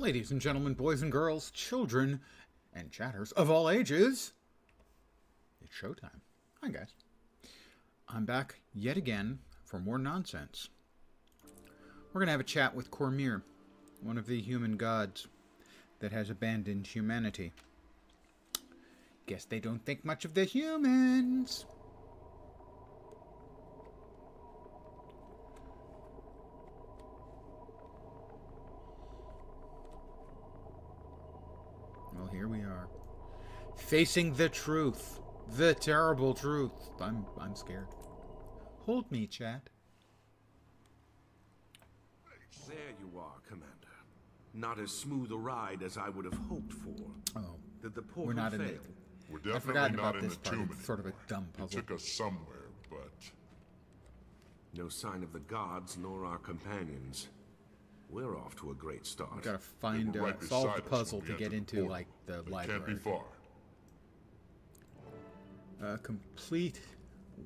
Ladies and gentlemen, boys and girls, children, and chatters of all ages, it's showtime. Hi, guys. I'm back yet again for more nonsense. We're going to have a chat with Kormir, one of the human gods that has abandoned humanity. Guess they don't think much of the humans. Well, here we are. Facing the truth. The terrible truth. I'm scared. Hold me, chat. There you are, Commander. Not as smooth a ride as I would have hoped for. Oh, Did the portal we're not fail? in the... We're I definitely forgot not about in this the part. tomb. It's sort of a dumb It puzzle. took us somewhere, but No sign of the gods nor our companions. We're off to a great start. We gotta find, They were right solve beside the us puzzle when to we get entered the into, portal. like, the they library. can't be far. Complete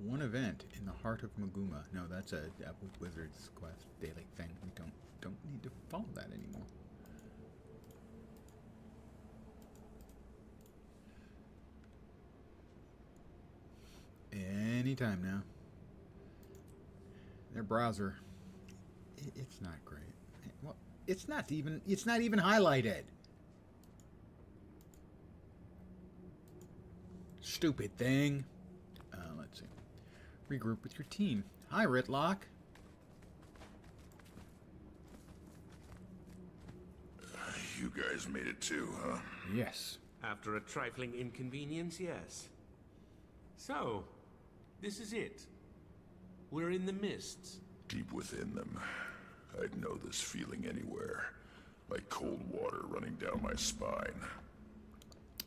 one event in the heart of Maguma. No, that's a Wizard's Quest daily thing. We don't need to follow that anymore. Anytime now. Their browser, it's not great. Well, it's not even highlighted. Stupid thing. Let's see. Regroup with your team. Hi, Ritlock. You guys made it too, huh? Yes. After a trifling inconvenience, yes. So, this is it. We're in the mists. Deep within them. I'd know this feeling anywhere. Like cold water running down my spine.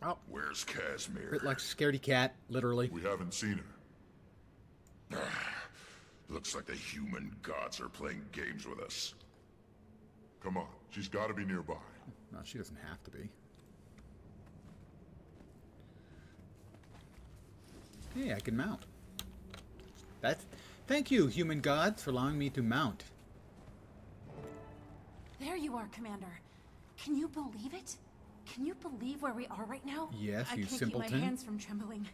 Oh, Where's Casimir? Ritlock's scaredy cat, literally. We haven't seen her. Looks like the human gods are playing games with us. Come on, she's got to be nearby. No, she doesn't have to be. Hey, I can mount. Thank you, human gods, for allowing me to mount. There you are, Commander. Can you believe it? Can you believe where we are right now? Yes, I you can't simpleton. keep my hands from trembling.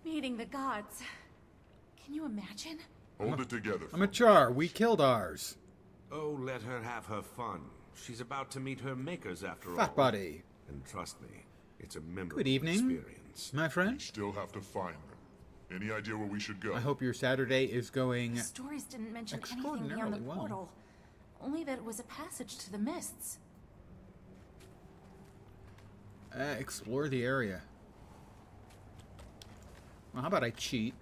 Meeting the gods. Can you imagine? Hold it together. I'm a char. We killed ours. Oh, let her have her fun. She's about to meet her makers after all. Fat body. And trust me, it's a memorable Good evening, experience. my We friend. still have to find them. Any idea where we should go? I hope your Saturday is going... The stories didn't mention anything beyond the Extraordinarily well. portal. Only that it was a passage to the mists. Explore the area. Well, how about I cheat?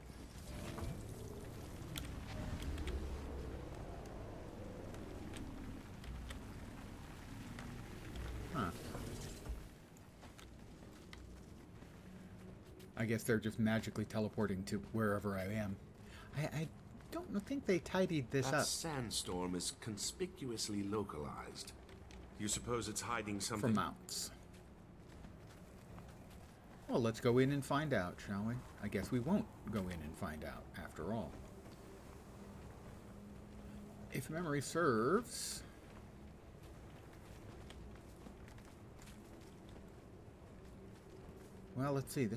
Huh. I guess they're just magically teleporting to wherever I am. I don't think they tidied this That up. sandstorm is conspicuously localized. You suppose it's hiding For something? mounts. Well, let's go in and find out, shall we? I guess we won't go in and find out, after all. If memory serves... Well, let's see.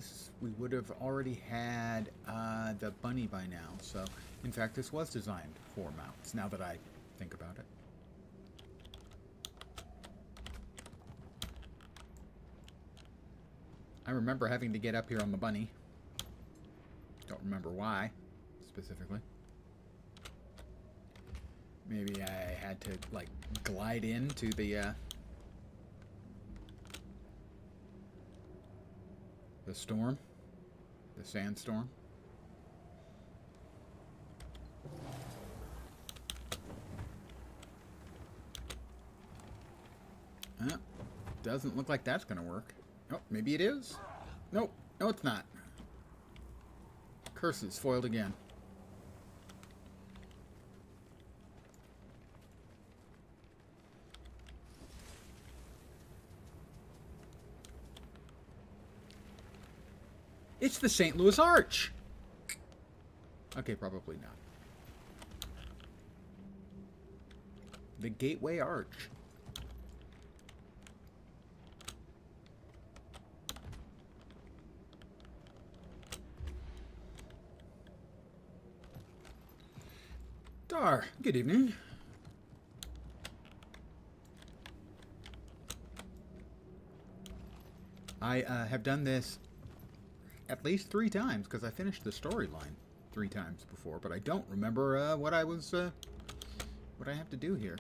We would have already had the bunny by now. So, in fact, this was designed for mounts, now that I think about it. I remember having to get up here on the bunny. Don't remember why, specifically. Maybe I had to, like, glide into the storm. The sandstorm. Doesn't look like that's gonna work. Oh, maybe it is. Nope. No, it's not. Curses foiled again. It's the St. Louis Arch. Okay, probably not. The Gateway Arch. Dar, good evening. I have done this at least 3 times because I finished the storyline 3 times before, but I don't remember what I have to do here.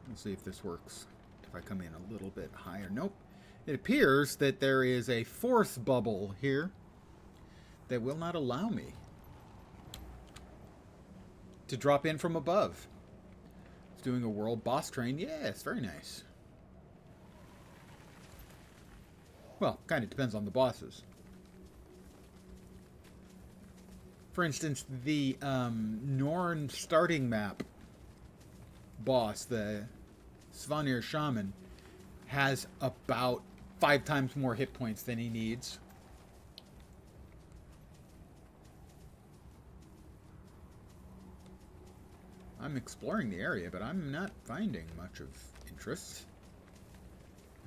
We'll see if this works. If I come in a little bit higher. Nope. It appears that there is a 4th bubble here that will not allow me to drop in from above. It's doing a world boss train. Yes, very nice. Well, kind of depends on the bosses. For instance, the Norn starting map boss, the Svanir Shaman, has about 5 times more hit points than he needs. I'm exploring the area, but I'm not finding much of interest.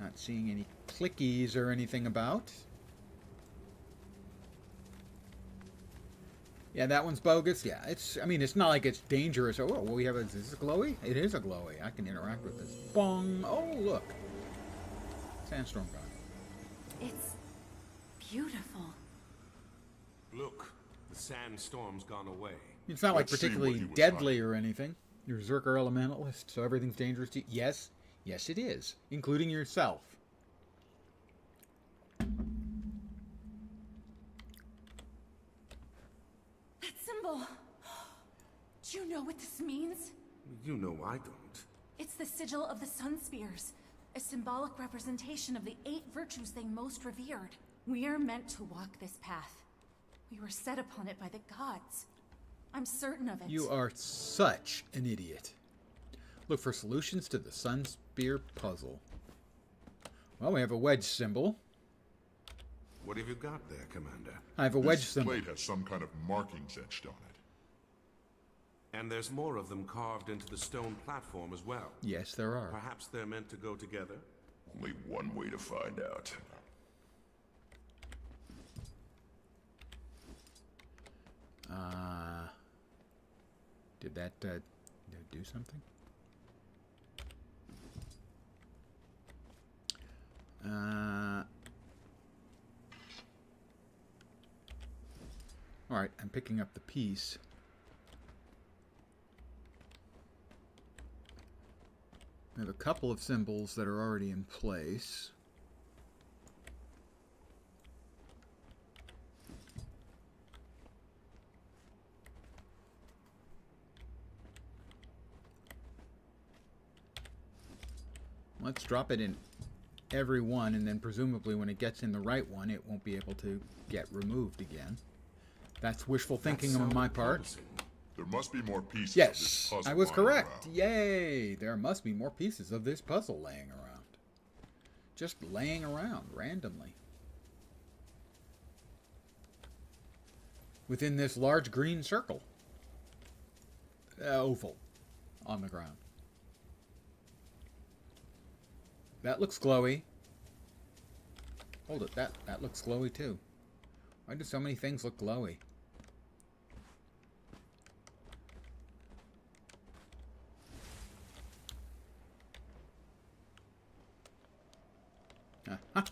Not seeing any clickies or anything about. Yeah, that one's bogus. Yeah, I mean, it's not like it's dangerous. Oh, well, we have is this a glowy? It is a glowy. I can interact with this. Bong. Oh, look. Sandstorm gone. It's beautiful. Look, the sandstorm's gone away. It's not like Let's see particularly what he was deadly or anything. You're Zerker Elementalist, so everything's dangerous to you. Yes. Yes, it is. Including yourself. That symbol. Do you know what this means? You know I don't. It's the sigil of the Sun Spears, a symbolic representation of the 8 virtues they most revered. We are meant to walk this path. We were set upon it by the gods. I'm certain of it. You are such an idiot. Look for solutions to the Sun Spear puzzle. Well, we have a wedge symbol. What have you got there, Commander? I have a wedge This symbol. plate has some kind of markings etched on it. And there's more of them carved into the stone platform as well. Yes, there are. Perhaps they're meant to go together? Only one way to find out. Did that do something? All right, I'm picking up the piece. I have a couple of symbols that are already in place. Let's drop it in every one, and then presumably when it gets in the right one, it won't be able to get removed again. That's wishful thinking on my part. Promising. There must be more pieces of this Yes, puzzle I was lying correct. around. Yay! There must be more pieces of this puzzle laying around. Just laying around randomly. Within this large green circle. Oval. On the ground. That looks glowy. Hold it, that looks glowy too. Why do so many things look glowy? Uh-huh.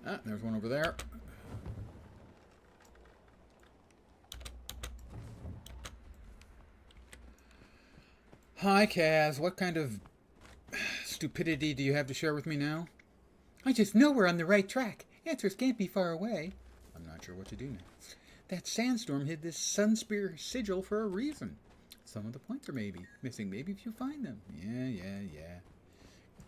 Ah, there's one over there. Hi, Kaz. What kind of stupidity do you have to share with me now? I just know we're on the right track. Answers can't be far away. I'm not sure what to do now. That sandstorm hid this Sunspear sigil for a reason. Some of the points are missing. Maybe if you find them. Yeah.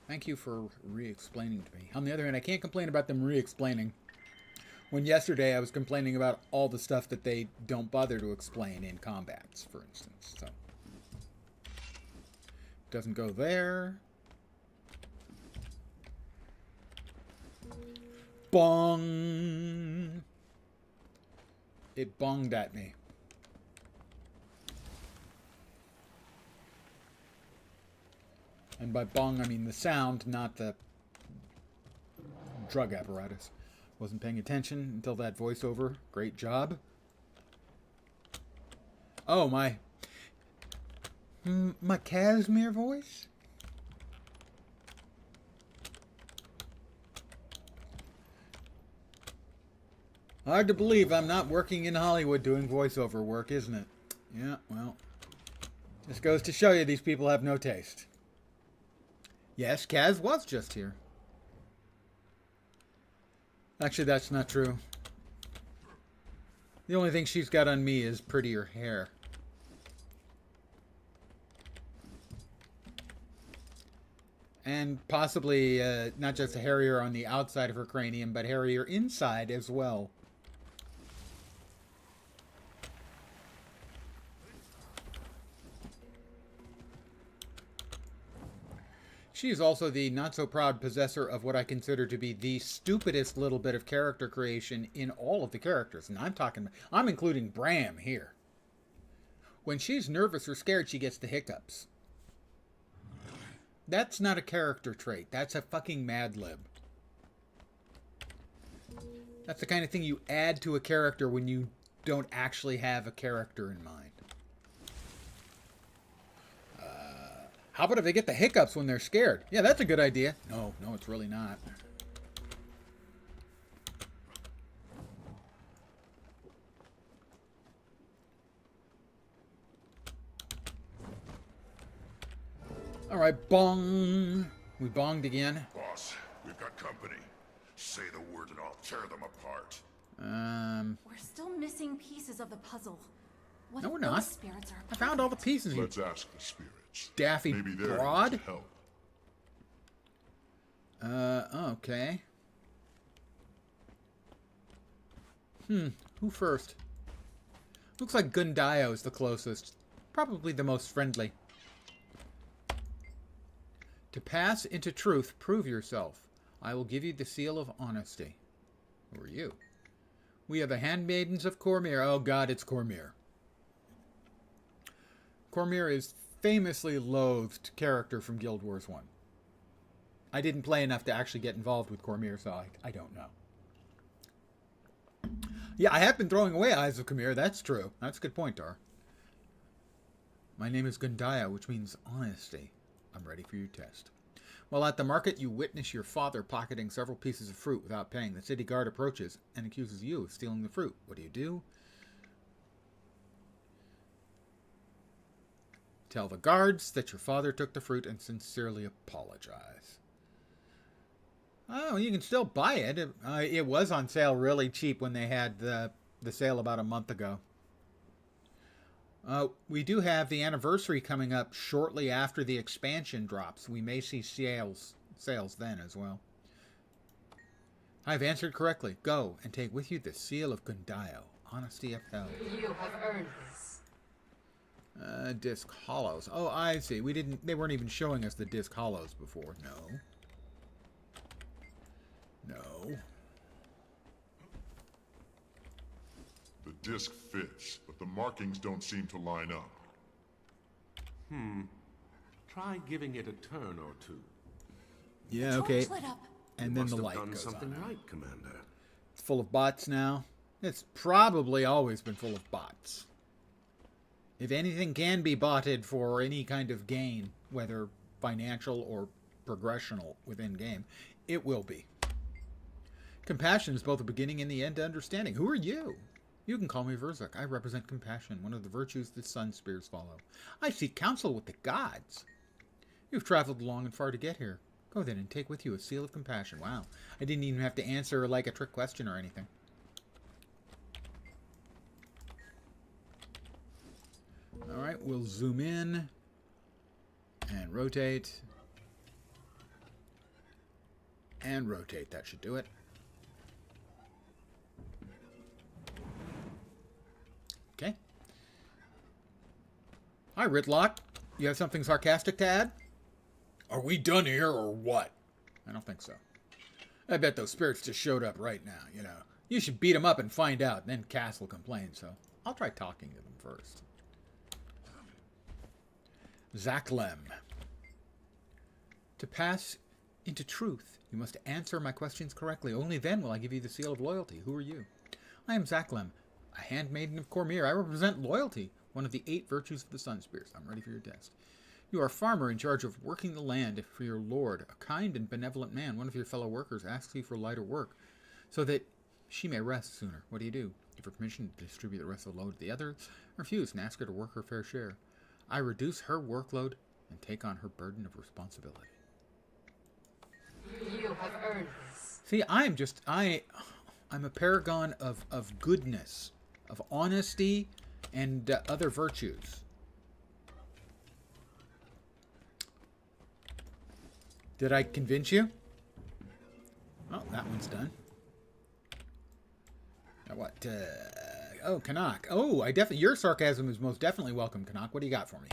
Thank you for re-explaining to me. On the other hand, I can't complain about them re-explaining. When yesterday I was complaining about all the stuff that they don't bother to explain in combats, for instance. So. Doesn't go there. Bong! It bonged at me. I And by bong, I mean the sound, not the drug apparatus. Wasn't paying attention until that voiceover. Great job. Oh, my Casimir voice? Hard to believe I'm not working in Hollywood doing voiceover work, isn't it? Yeah, well, this goes to show you these people have no taste. Yes, Kaz was just here. Actually, that's not true. The only thing she's got on me is prettier hair. And possibly not just hairier on the outside of her cranium, but hairier inside as well. She is also the not-so-proud possessor of what I consider to be the stupidest little bit of character creation in all of the characters. And I'm including Bram here. When she's nervous or scared, she gets the hiccups. That's not a character trait. That's a fucking Mad Lib. That's the kind of thing you add to a character when you don't actually have a character in mind. How about if they get the hiccups when they're scared? Yeah, that's a good idea. No, it's really not. All right, bong. We bonged again. Boss, we've got company. Say the word and I'll tear them apart. We're still missing pieces of the puzzle. What No, if we're those not. spirits are I found all the pieces. You Let's ask the spirits. daffy Maybe they're broad. able to help. Okay. Who first? Looks like Gundayo is the closest. Probably the most friendly. To pass into truth, prove yourself. I will give you the seal of honesty. Who are you? We are the handmaidens of Kormir. Oh god, it's Kormir. Kormir is famously loathed character from Guild Wars 1. I didn't play enough to actually get involved with Kormir, so I don't know. Yeah, I have been throwing away Eyes of Kormir, that's true. That's a good point, Dar. My name is Gundaya, which means honesty. I'm ready for your test. While at the market, you witness your father pocketing several pieces of fruit without paying. The city guard approaches and accuses you of stealing the fruit. What do? Tell the guards that your father took the fruit and sincerely apologize. Oh, you can still buy it. It was on sale really cheap when they had the sale about a month ago. We do have the anniversary coming up shortly after the expansion drops. We may see sales then as well. I've answered correctly. Go and take with you the seal of Gundayo. Honesty upheld. You have earned this. Disc hollows. Oh, I see. They weren't even showing us the disc hollows before. No. The disc fits, but the markings don't seem to line up. Try giving it a turn or two. Yeah, okay. Torch lit up. And then Must the have light done goes something on. right, Commander. It's full of bots now. It's probably always been full of bots. If anything can be botted for any kind of gain, whether financial or progressional within game, it will be. Compassion is both the beginning and the end to understanding. Who are you? You can call me Verzuk. I represent compassion, one of the virtues the sun spears follow. I seek counsel with the gods. You've traveled long and far to get here. Go then and take with you a seal of compassion. Wow. I didn't even have to answer like a trick question or anything. Alright, we'll zoom in and rotate. And rotate. That should do it. Okay. Hi, Ritlock. You have something sarcastic to add? Are we done here or what? I don't think so. I bet those spirits just showed up right now, you know. You should beat them up and find out, and then Cass will complain, so I'll try talking to them first. Zaklem. To pass into truth, you must answer my questions correctly. Only then will I give you the seal of loyalty. Who are you? I am Zaklem, a handmaiden of Kormir. I represent loyalty, one of the 8 virtues of the Sun Spears. I'm ready for your test. You are a farmer in charge of working the land for your lord, a kind and benevolent man. One of your fellow workers asks you for lighter work so that she may rest sooner. What do? Give her permission to distribute the rest of the load to the others. Refuse and ask her to work her fair share. I reduce her workload and take on her burden of responsibility. You have earned this. See, I'm a paragon of goodness, of honesty, and other virtues. Did I convince you? Oh, that one's done. Now what? Oh, Canuck. Oh, your sarcasm is most definitely welcome, Canuck. What do you got for me?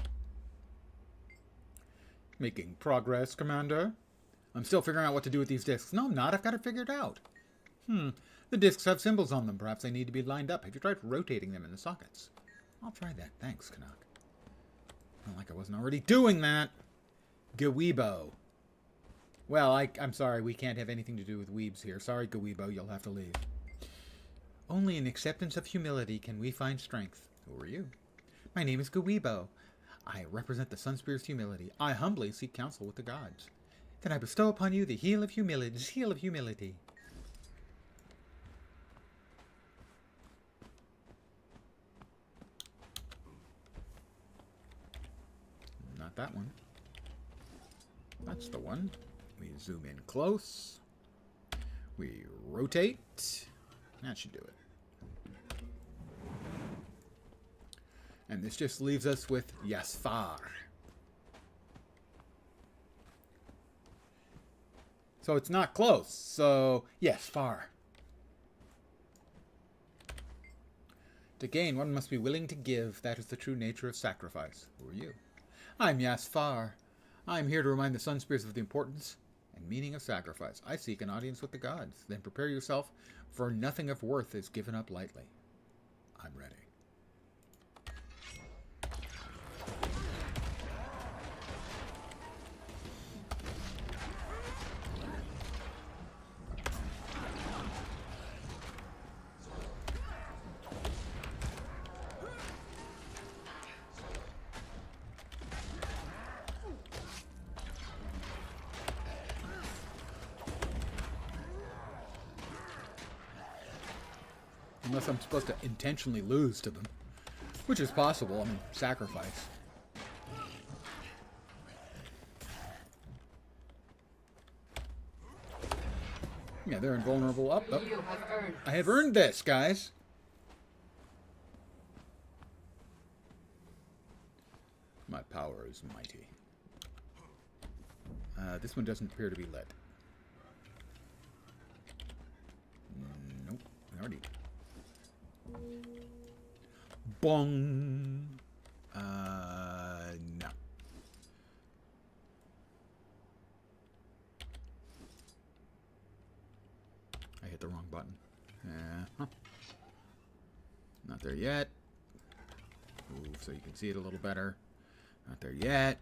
Making progress, Commander. I'm still figuring out what to do with these discs. No, I'm not. I've got it figured out. The discs have symbols on them. Perhaps they need to be lined up. Have you tried rotating them in the sockets? I'll try that. Thanks, Canuck. Not like I wasn't already doing that. Gweebo. Well, I'm sorry. We can't have anything to do with weebs here. Sorry, Gweebo. You'll have to leave. Only in acceptance of humility can we find strength. Who are you? My name is Gweebo. I represent the Sunspear's humility. I humbly seek counsel with the gods. Then I bestow upon you the seal of humility. Not that one. That's the one. We zoom in close. We rotate. That should do it. And this just leaves us with Yasfar. So it's not close. So, Yasfar. To gain, one must be willing to give. That is the true nature of sacrifice. Who are you? I'm Yasfar. I am here to remind the Sun Spears of the importance and meaning of sacrifice. I seek an audience with the gods. Then prepare yourself, for nothing of worth is given up lightly. I'm ready. Unless I'm supposed to intentionally lose to them. Which is possible. I mean, sacrifice. Yeah, they're invulnerable. Up. I have earned this, guys. My power is mighty. This one doesn't appear to be lit. Nope. We already... Bong. No. I hit the wrong button. Not there yet. Move so you can see it a little better. Not there yet.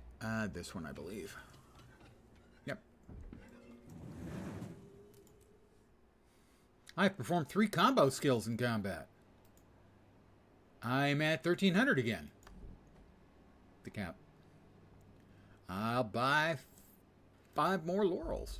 This one, I believe. Yep. I've performed 3 combo skills in combat. I'm at 1300 again. The cap. I'll buy 5 more laurels.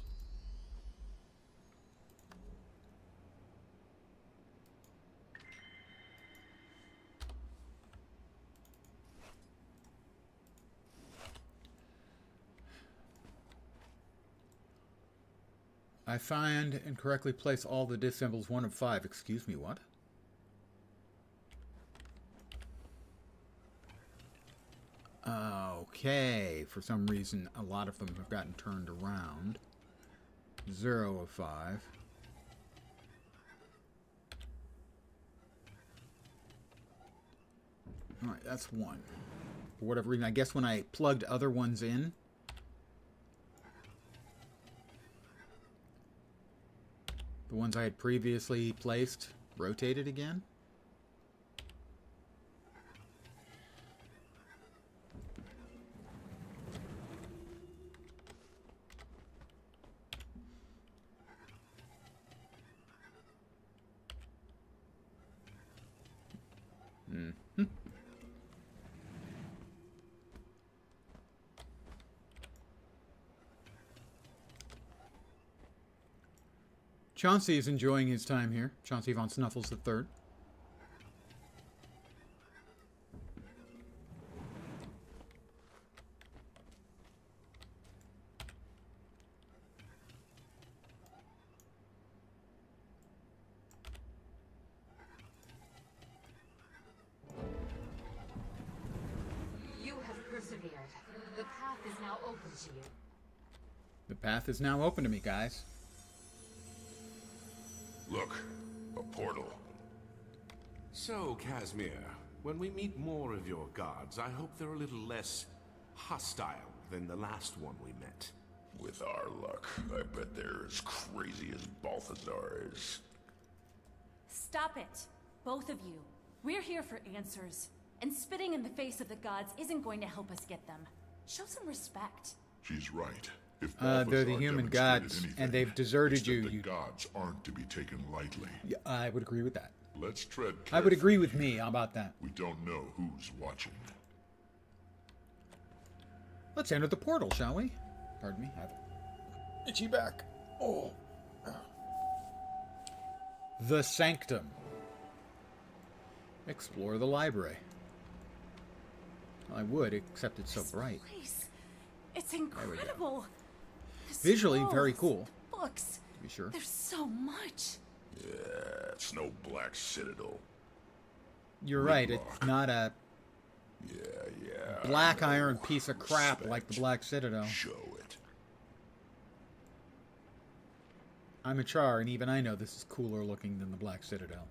I find and correctly place all the disc symbols 1 of 5. Excuse me, what? Okay, for some reason a lot of them have gotten turned around. 0 of 5. Alright, that's 1. For whatever reason, I guess when I plugged other ones in, the ones I had previously placed rotated again. Chauncey is enjoying his time here. Chauncey von Snuffles the Third. You have persevered. The path is now open to you. The path is now open to me, guys. Look, a portal. So, Kazmir, when we meet more of your gods, I hope they're a little less hostile than the last one we met. With our luck, I bet they're as crazy as Balthazar is. Stop it, both of you. We're here for answers, and spitting in the face of the gods isn't going to help us get them. Show some respect. She's right. If They're the Balthazar human demonstrated gods, anything, and they've deserted it's that you. The gods aren't to be taken lightly. Yeah, I would agree with that. Let's tread carefully. I would agree with me. How about that? We don't know who's watching. Let's enter the portal, shall we? Pardon me. I have itchy back. Oh. The Sanctum. Explore the library. Well, I would, except it's so bright. Place. It's incredible. Visually, Scrolls, very cool. Books. To be sure. There's so much. Yeah, it's no Black Citadel. You're right. It's not a Yeah. black I know. iron piece of crap like the Respect. Black Citadel. Show it. I'm a Char, and even I know this is cooler looking than the Black Citadel.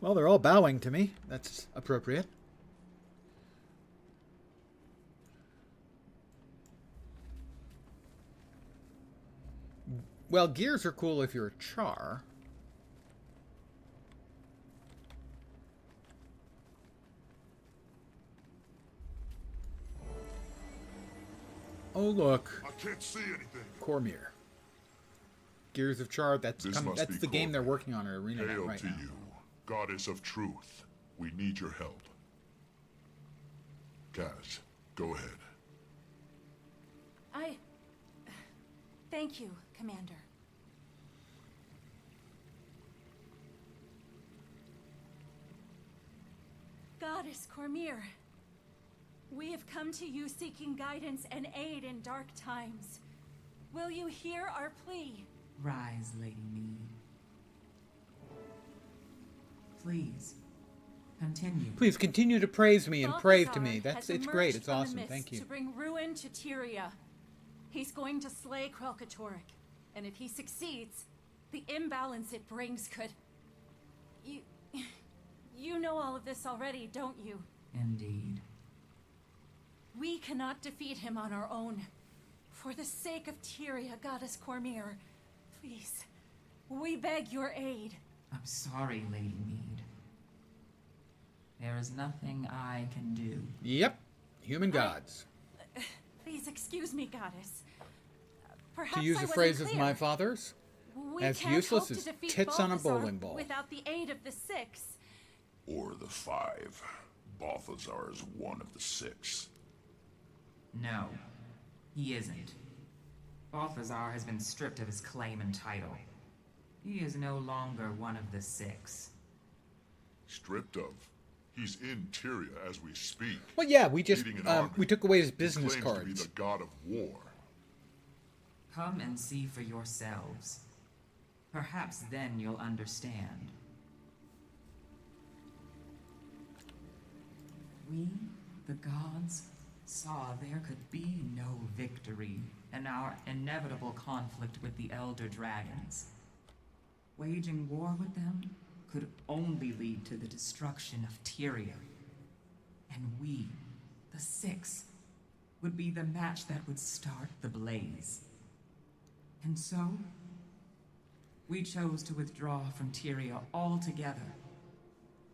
Well, they're all bowing to me. That's appropriate. Well, gears are cool if you're a Char. Oh, look. I can't see anything. Kormir. Gears of Char, that's This must that's be the game Kormir. they're working on at Arena Hail right to now. you, goddess of truth. We need your help. Kaz, go ahead. Thank you, Commander. Goddess Kormir, we have come to you seeking guidance and aid in dark times. Will you hear our plea? Rise, Lady Mead. Please, continue. Please continue to praise me and pray to Balthazar me. has It's great. emerged It's from the awesome. mist Thank you. To bring ruin to Tyria. He's going to slay Krelkatorrik, and if he succeeds, the imbalance it brings could... You know all of this already, don't you? Indeed. We cannot defeat him on our own. For the sake of Tyria, Goddess Kormir, please, we beg your aid. I'm sorry, Lady Mead. There is nothing I can do. Yep. Human gods. Please excuse me, Goddess. Perhaps To use I a wasn't phrase of clear. my father's, We as can't useless hope as to defeat tits on a Balthazar bowling ball. without the aid of the Six. Or the 5. Balthazar is one of the 6. No, he isn't. Balthazar has been stripped of his claim and title. He is no longer one of the 6. Stripped of. He's in Tyria as we speak. Well, yeah, we just leading an army. we took away his He business claims to be cards. the god of war. Come and see for yourselves. Perhaps then you'll understand. We, the gods, saw there could be no victory in our inevitable conflict with the Elder Dragons. Waging war with them could only lead to the destruction of Tyria. And we, the 6, would be the match that would start the blaze. And so, we chose to withdraw from Tyria altogether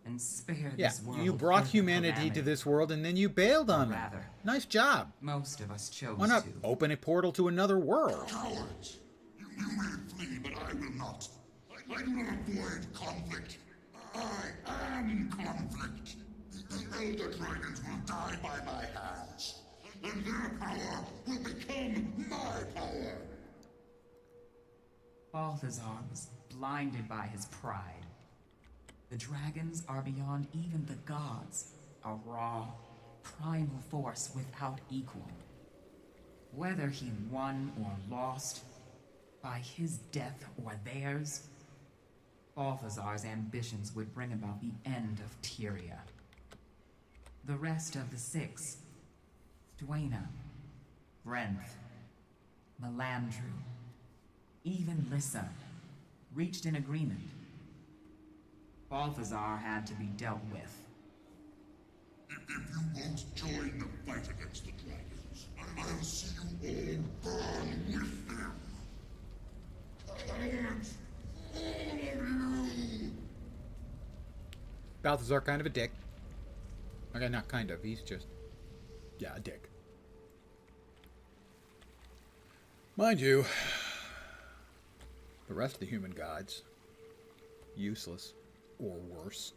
and spare Yeah, this world. you brought further humanity to calamity. this world and then you bailed on them. Rather. Nice job. Most of us chose Why not to. open a portal to another world? Cowards! You may flee, but I will not. I do not avoid conflict. I am conflict. The Elder Dragons will die by my hands, and their power will become my power. Balthazar was blinded by his pride. The dragons are beyond even the gods, a raw, primal force without equal. Whether he won or lost, by his death or theirs, Balthazar's ambitions would bring about the end of Tyria. The rest of the six, Dwayna, Brenth, Melandru, even Lissa, reached an agreement. Balthazar had to be dealt with. If you won't join the fight against the dragons, I'll see you all burn with them. I want all of you. Balthazar kind of a dick. Okay, not kind of. He's just, yeah, a dick. Mind you, the rest of the human gods, useless or worse.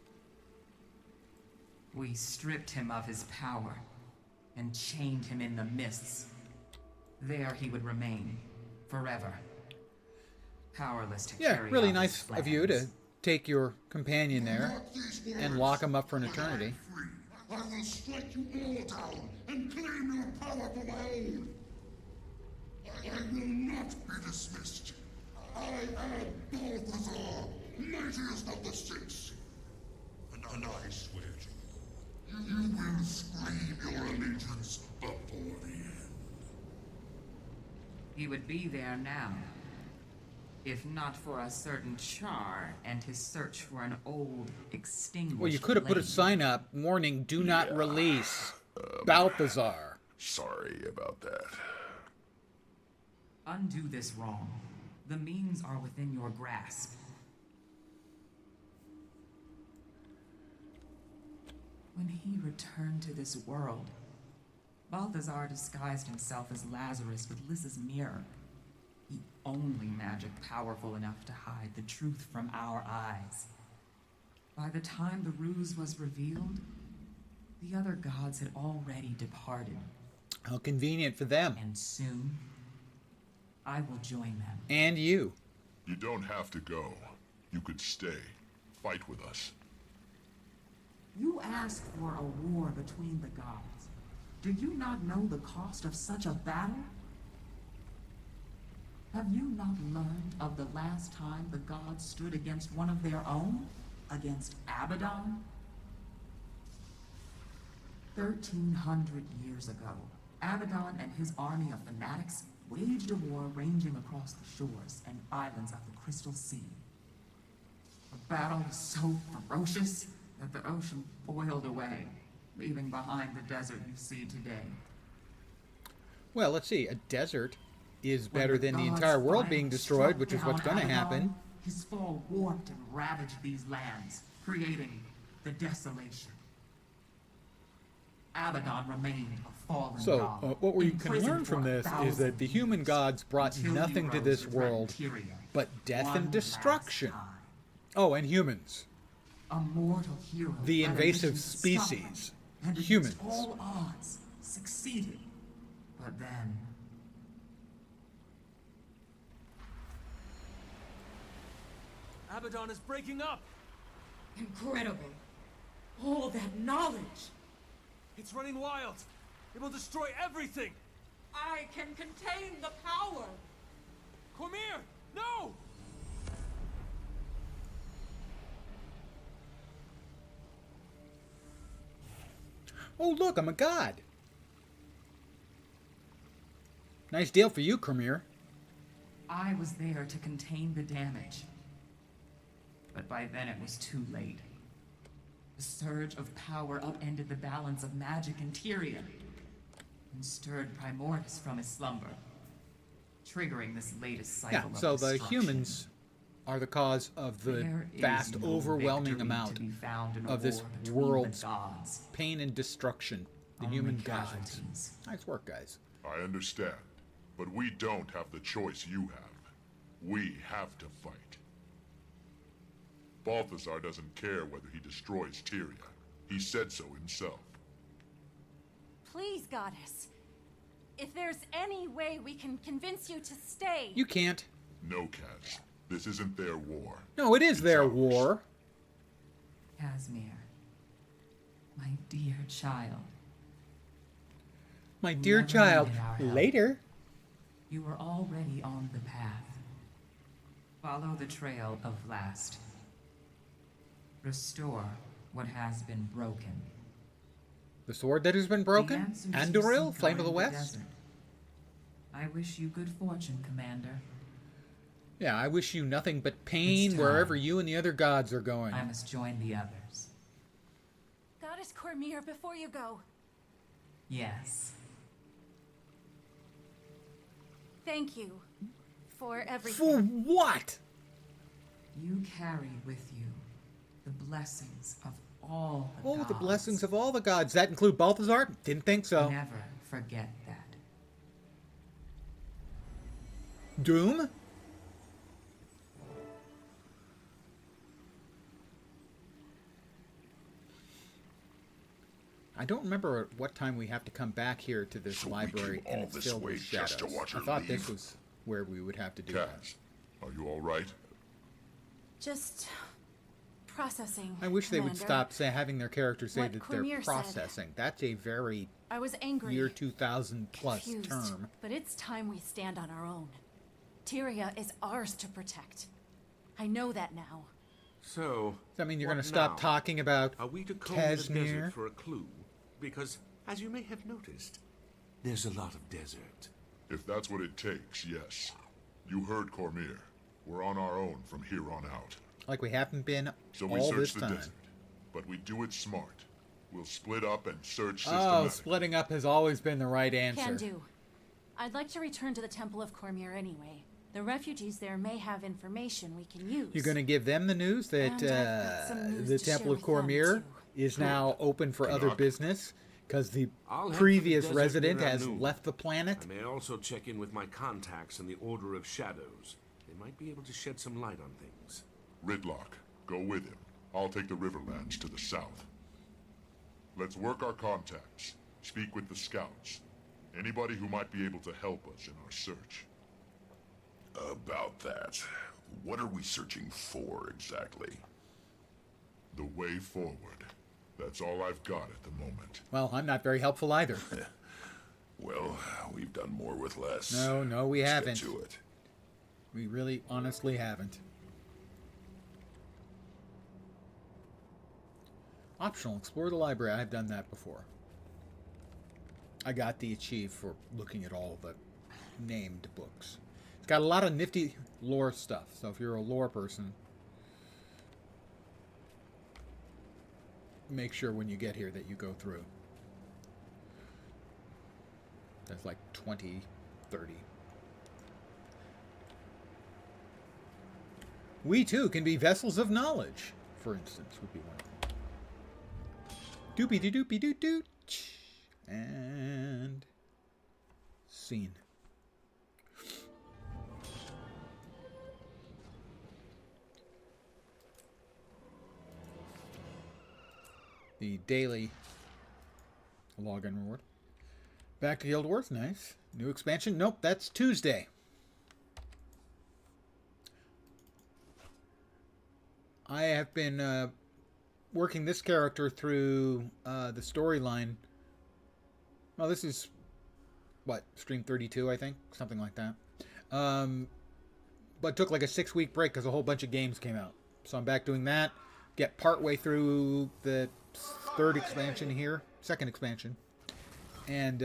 We stripped him of his power and chained him in the mists. There he would remain forever. Powerless to carry really out nice his of you to plans. take your companion there Mark these words. and lock him up for an When I am eternity. free, I will strike you all down and claim your power for my own. I will not be dismissed. I am Balthazar, mightiest of the six. And I swear to you, you will scream your allegiance before the end. He would be there now, if not for a certain Char and his search for an old, extinguished Well, you could have put a blade. sign up, warning, do not release Balthazar. Sorry about that. Undo this wrong. The means are within your grasp. When he returned to this world, Balthazar disguised himself as Lazarus with Lys's mirror. The only magic powerful enough to hide the truth from our eyes. By the time the ruse was revealed, the other gods had already departed, How convenient for them. and soon I will join them. And you. You don't have to go. You could stay. Fight with us. You asked for a war between the gods. Do you not know the cost of such a battle? Have you not learned of the last time the gods stood against one of their own? Against Abaddon? 1,300 years ago, Abaddon and his army of fanatics waged a war ranging across the shores and islands of the Crystal Sea. The battle was so ferocious that the ocean boiled away, leaving behind the desert you see today. Well, let's see. A desert is When better than the gods entire world finally being destroyed, struck which is what's down going to happen. Abaddon, his fall warped and ravaged these lands, creating the desolation. Abaddon remained a fallen So, god, what we can imprisoned learn from for this is 1,000 that the human years, gods brought until he nothing to rose this to threaten world Tyria, but death one and last destruction. time. Oh, and humans. A mortal hero The led a invasive mission to stop them, species. and against Humans. all odds, succeeded. But then Abaddon is breaking up! Incredible. All that knowledge. It's running wild! It will destroy everything! I can contain the power. Kormir! No! Oh, look, I'm a god. Nice deal for you, Kormir. I was there to contain the damage. But by then it was too late. The surge of power upended the balance of magic in Tyria and stirred Primordus from his slumber, triggering this latest Yeah, cycle of so the destruction. humans are the cause of the There is vast, no overwhelming victory amount to be found in a of this war between world's the gods. pain and destruction. The Only human gods. casualties. Nice work, guys. I understand. But we don't have the choice you have. We have to fight. Balthazar doesn't care whether he destroys Tyria. He said so himself. Please, Goddess. If there's any way we can convince you to stay. You can't. No, Kaz. This isn't their war. No, it is It's their ours. war. Casimir, my dear child, My You dear never child. needed our help. Later. you were already on the path. Follow the trail of last. Restore what has been broken. The sword that has been The broken? answers you Anduril, seek Flame are of the in West? desert. I wish you good fortune, Commander. Yeah, I wish you nothing but pain It's time. wherever you and the other gods are going. I must join the others. Goddess Kormir, before you go, Yes. thank you for For everything. what? You carry with you the blessings of all the Oh, gods. the blessings of all the gods. That include Balthazar? Didn't think so. Never forget that. Doom? I don't remember at what time we have to come back here to this So we library came and all it's this filled way with just to shadows. watch I her thought this leave? was where we would have to do that. Kaz, are you all right? Just processing. I wish they would Commander. stop having their characters say What that they're Kormir said. processing. That's a very I was angry. year 2000 plus confused, term. But it's time we stand on our own. Tyria is ours to protect. I know that now. So, Does that mean you're what going to stop now? talking about Are we to comb the Casimir? desert for a clue? Because, as you may have noticed, there's a lot of desert. If that's what it takes, yes. You heard Kormir. We're on our own from here on out. Like we haven't been So we all search this the time. desert, but we do it smart. We'll split up and search Oh, systematically. splitting up has always been the right answer. Can do. I'd like to return to the Temple of Kormir anyway. The refugees there may have information we can use. You're going to give them the news that And I've got some news the to share Temple of with them, Kormir too. is now open for other Canuck. business because the I'll head for the previous desert resident around has noon. left the planet. I may also check in with my contacts in the Order of Shadows. They might be able to shed some light on things. Ridlock, go with him. I'll take the Riverlands to the south. Let's work our contacts. Speak with the scouts. Anybody who might be able to help us in our search. About that, what are we searching for exactly? The way forward. That's all I've got at the moment. Well, I'm not very helpful either. Well, we've done more with less. No, we Let's haven't. Get to it. We really, honestly haven't. Optional, explore the library. I've done that before. I got the achieve for looking at all the named books. It's got a lot of nifty lore stuff, so if you're a lore person, make sure when you get here that you go through. There's like 20, 30. We too can be vessels of knowledge, for instance, would be one of them. Doopy doo doopy doo doo. And scene. The daily login reward. Back to Guildworth, nice. New expansion? Nope, that's Tuesday. I have been working this character through the storyline. Well, this is, what, stream 32, I think? Something like that. But took like a 6-week break because a whole bunch of games came out. So I'm back doing that. Get partway through the third expansion here. Second expansion. And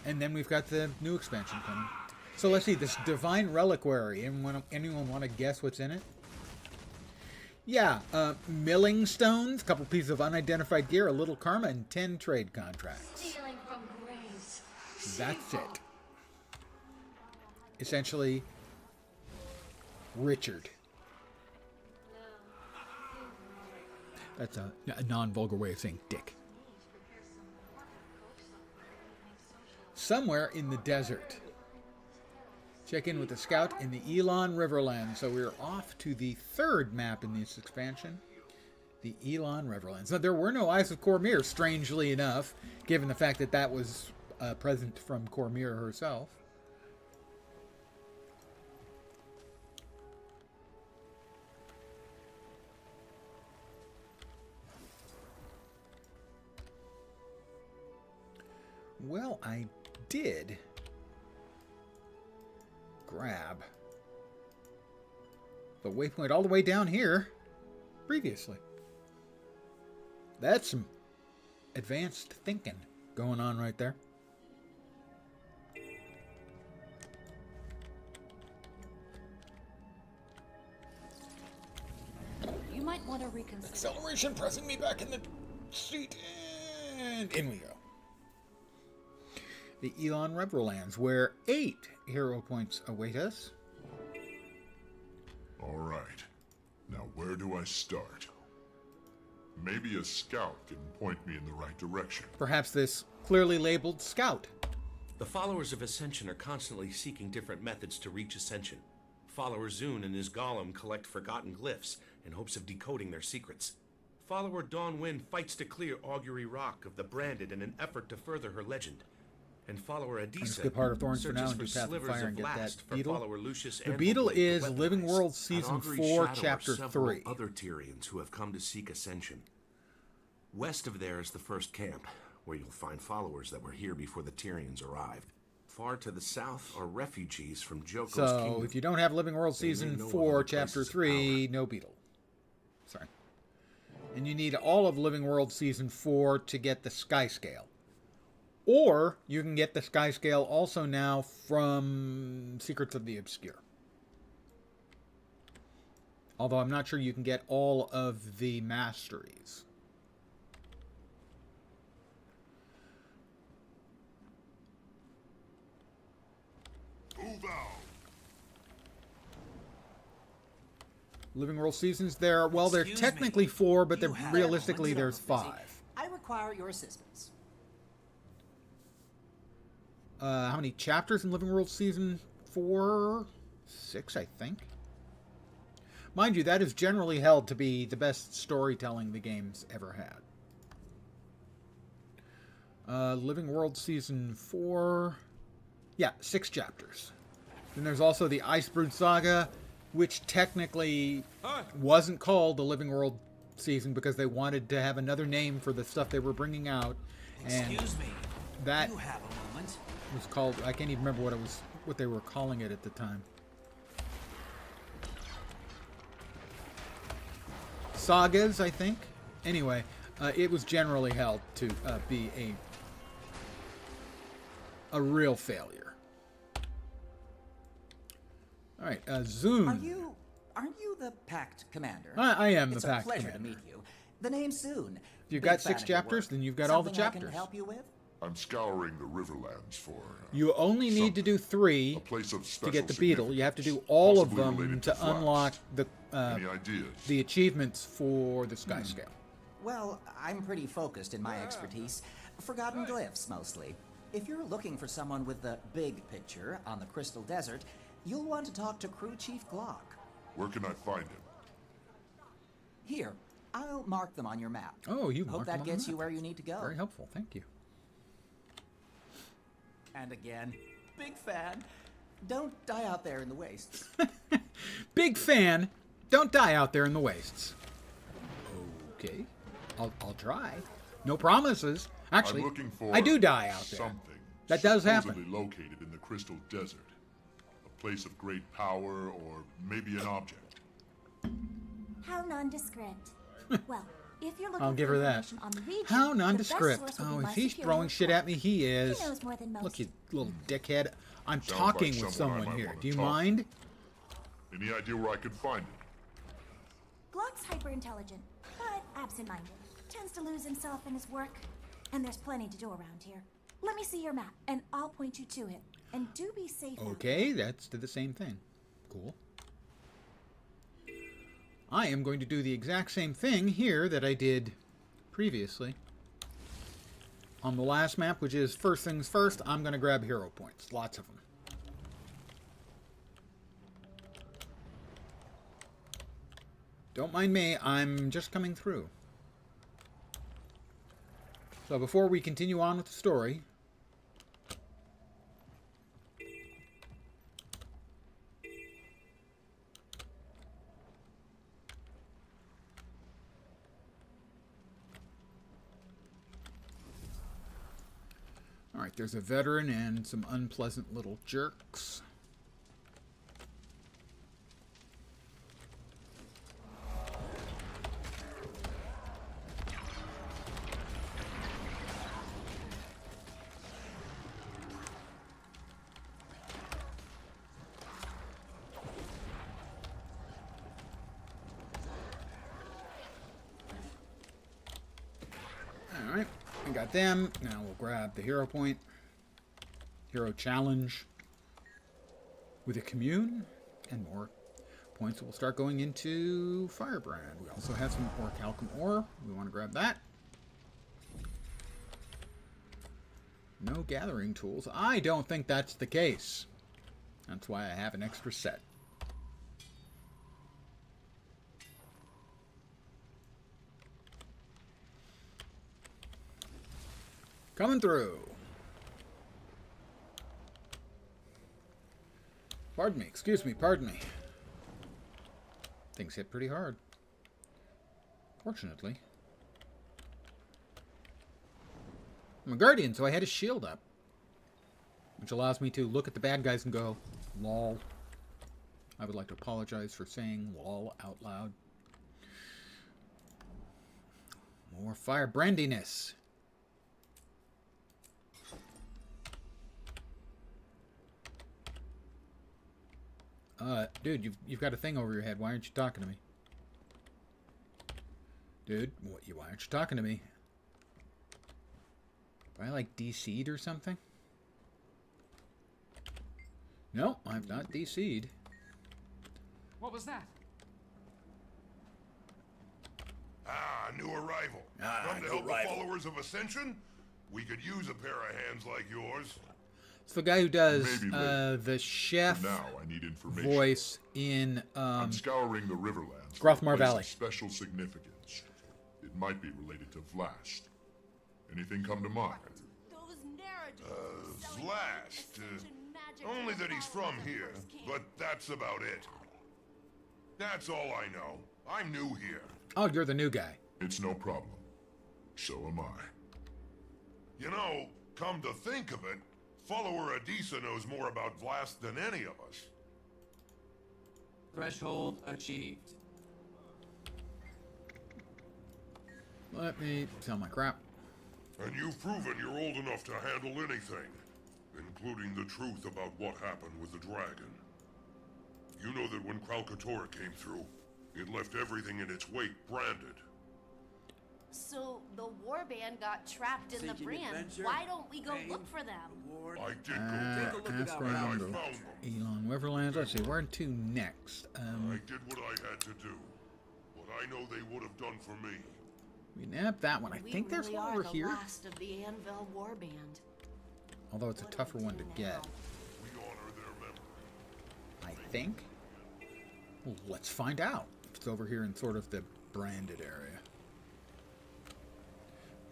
then we've got the new expansion coming. So let's see, this Divine Reliquary. Anyone want to guess what's in it? Yeah, milling stones, a couple pieces of unidentified gear, a little karma, and 10 trade contracts. Stealing from graves. That's it. Essentially, Richard. That's a non-vulgar way of saying dick. Somewhere in the desert. Check in with the scout in the Elon Riverlands. So we're off to the third map in this expansion. The Elon Riverlands. Now, there were no Eyes of Kormir, strangely enough, given the fact that that was a present from Kormir herself. Well, I did grab the waypoint all the way down here previously. That's some advanced thinking going on right there. You might want to reconsider. Acceleration pressing me back in the seat, and in we go. The Elon Riverlands, where 8 hero points await us. All right. Now where do I start? Maybe a scout can point me in the right direction. Perhaps this clearly labeled scout. The followers of Ascension are constantly seeking different methods to reach Ascension. Follower Zune and his golem collect forgotten glyphs in hopes of decoding their secrets. Follower Dawnwind fights to clear Augury Rock of the Branded in an effort to further her legend. And follower Adisa skip Heart of Thorns for now searches and for do Path of slivers Fire of and get that last for beetle. follower Lucius The and beetle Blade is to Living weaponize. World At Season Augury's 4, shadow are Chapter several 3. other Tyrians who have come to seek Ascension. West of there is the first camp, where you'll find followers that were here before the Tyrians arrived. Far to the south are refugees from Joko's kingdom. So, if you don't have Living World They may Season know 4, other Chapter places of 3, no beetle. Sorry. And you need all of Living World Season 4 to get the Sky Scale. Or, you can get the Sky Scale also now from Secrets of the Obscure. Although I'm not sure you can get all of the masteries. Move out! Living World Seasons, there, well, they're Excuse technically me. 4, but You they're have realistically a there's moment. 5. I require your assistance. How many chapters in Living World Season 4? 6, I think. Mind you, that is generally held to be the best storytelling the game's ever had. Living World Season 4... Yeah, 6 chapters. Then there's also the Icebrood Saga, which technically wasn't called the Living World Season because they wanted to have another name for the stuff they were bringing out. And Excuse me. that You have a moment. was called, I can't even remember what they were calling it at the time. Sagas, I think. Anyway, it was generally held to be a real failure. All right, Zune. Aren't you the Pact Commander? I am the It's Pact a pleasure Commander. to meet you. The name's Soon. If you've Big got fan 6 of your chapters, work. then you've got all the Something I chapters. can help you with? I'm scouring the Riverlands for... You only need to do 3 a place of to special get the beetle. You have to do significance, all of possibly them related to Flax. unlock Any ideas? the achievements for the Sky Scale. Well, I'm pretty focused in my expertise. Forgotten glyphs, mostly. If you're looking for someone with the big picture on the Crystal Desert, you'll want to talk to Crew Chief Glock. Where can I find him? Here, I'll mark them on your map. Oh, you Hope marked them that on the gets you map. where you need to go. Very helpful, thank you. And again, big fan. Don't die out there in the wastes. Big fan. Don't die out there in the wastes. Okay, I'll try. No promises. Actually, I'm looking for I do die out there. something That does supposedly happen. located in the Crystal Desert. A place of great power, or maybe an object. How nondescript. Well, if you're looking I'll give for her that. information on the region, How the best nondescript. source will be Oh, my if he's superior throwing shit at me, he is. He knows more than most. Look, you little dickhead. I'm Sounds talking like with someone I someone might here. wanna Do you talk. mind? Any idea where I could find him? Glock's hyper-intelligent, but absent-minded. Tends to lose himself in his work. And there's plenty to do around here. Let me see your map, and I'll point you to him. And do be safe out Okay, that's the same thing. Cool. I am going to do the exact same thing here that I did previously. On the last map, which is first things first, I'm going to grab hero points. Lots of them. Don't mind me, I'm just coming through. So before we continue on with the story, Alright, there's a veteran and some unpleasant little jerks. Alright, I got them. Now we'll grab the hero point. Hero challenge with a commune and more points will start going into Firebrand. We also have some Orichalcum ore. We want to grab that. No gathering tools. I don't think that's the case. That's why I have an extra set. Coming through. Pardon me, excuse me, pardon me. Things hit pretty hard. Fortunately. I'm a guardian, so I had a shield up. Which allows me to look at the bad guys and go, lol. I would like to apologize for saying lol out loud. More firebrandiness. Dude, you've got a thing over your head. Why aren't you talking to me? Dude, why aren't you talking to me? Am I like DC'd or something? No, I'm not DC'd. What was that? Ah, new arrival. Come to help the followers of Ascension? We could use a pair of hands like yours. It's the guy who does the chef now, I need information. Voice in I'm scouring the Riverlands. Grothmar Valley. Special significance. It might be related to Vlast. Anything come to mind? Vlast. Only that he's from here, but that's about it. That's all I know. I'm new here. Oh, you're the new guy. It's no problem. So am I. You know, come to think of it, follower Adisa knows more about Vlast than any of us. Threshold achieved. Let me sell my crap. And you've proven you're old enough to handle anything, including the truth about what happened with the dragon. You know that when Kralkatora came through, it left everything in its wake branded. So the warband got trapped in the brand. Why don't we go look for them? I did go back, and I found them. Elon Riverlands. Let's see, where to next? I did what I had to do. What I know they would have done for me. We nabbed that one. I think there's one over here. Last of the Anvil warband. Although it's a tougher one to get. We honor their memory. I think. Well, let's find out. It's over here in sort of the branded area.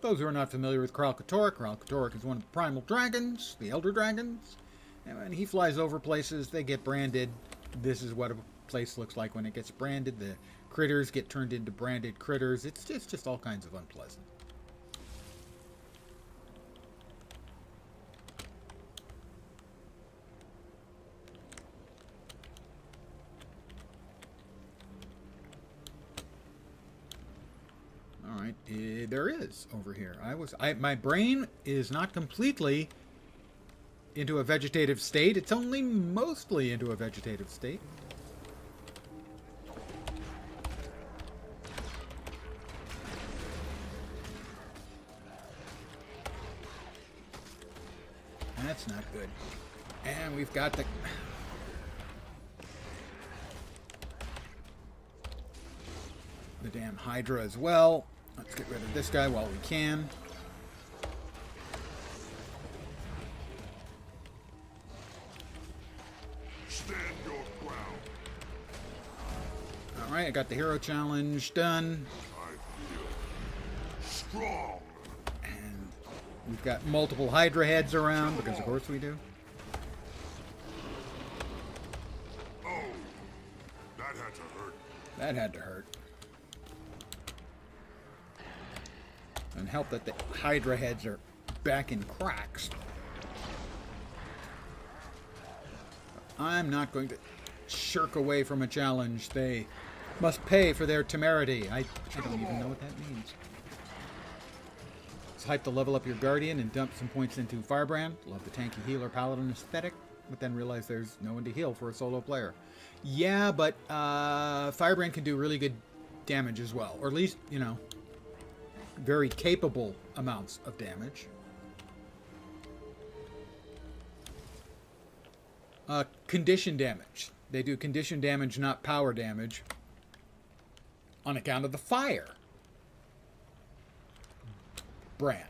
Those who are not familiar with Kralkatora is one of the primal dragons, the elder dragons. And when he flies over places, they get branded. This is what a place looks like when it gets branded. The critters get turned into branded critters. It's just all kinds of unpleasant. All right, there is over here. My brain is not completely into a vegetative state. It's only mostly into a vegetative state. That's not good. And we've got the damn Hydra as well. Let's get rid of this guy while we can. Stand your ground. Alright, I got the hero challenge done. I feel strong. And we've got multiple Hydra heads around, because of course we do. Oh, that had to hurt. That had to hurt. And help that the Hydra heads are back in cracks. I'm not going to shirk away from a challenge. They must pay for their temerity. I don't even know what that means. It's hype to level up your Guardian and dump some points into Firebrand. Love the tanky healer paladin aesthetic, but then realize there's no one to heal for a solo player. Yeah, but Firebrand can do really good damage as well. Or at least, you know, very capable amounts of damage. Condition damage. They do condition damage, not power damage, on account of the fire brand.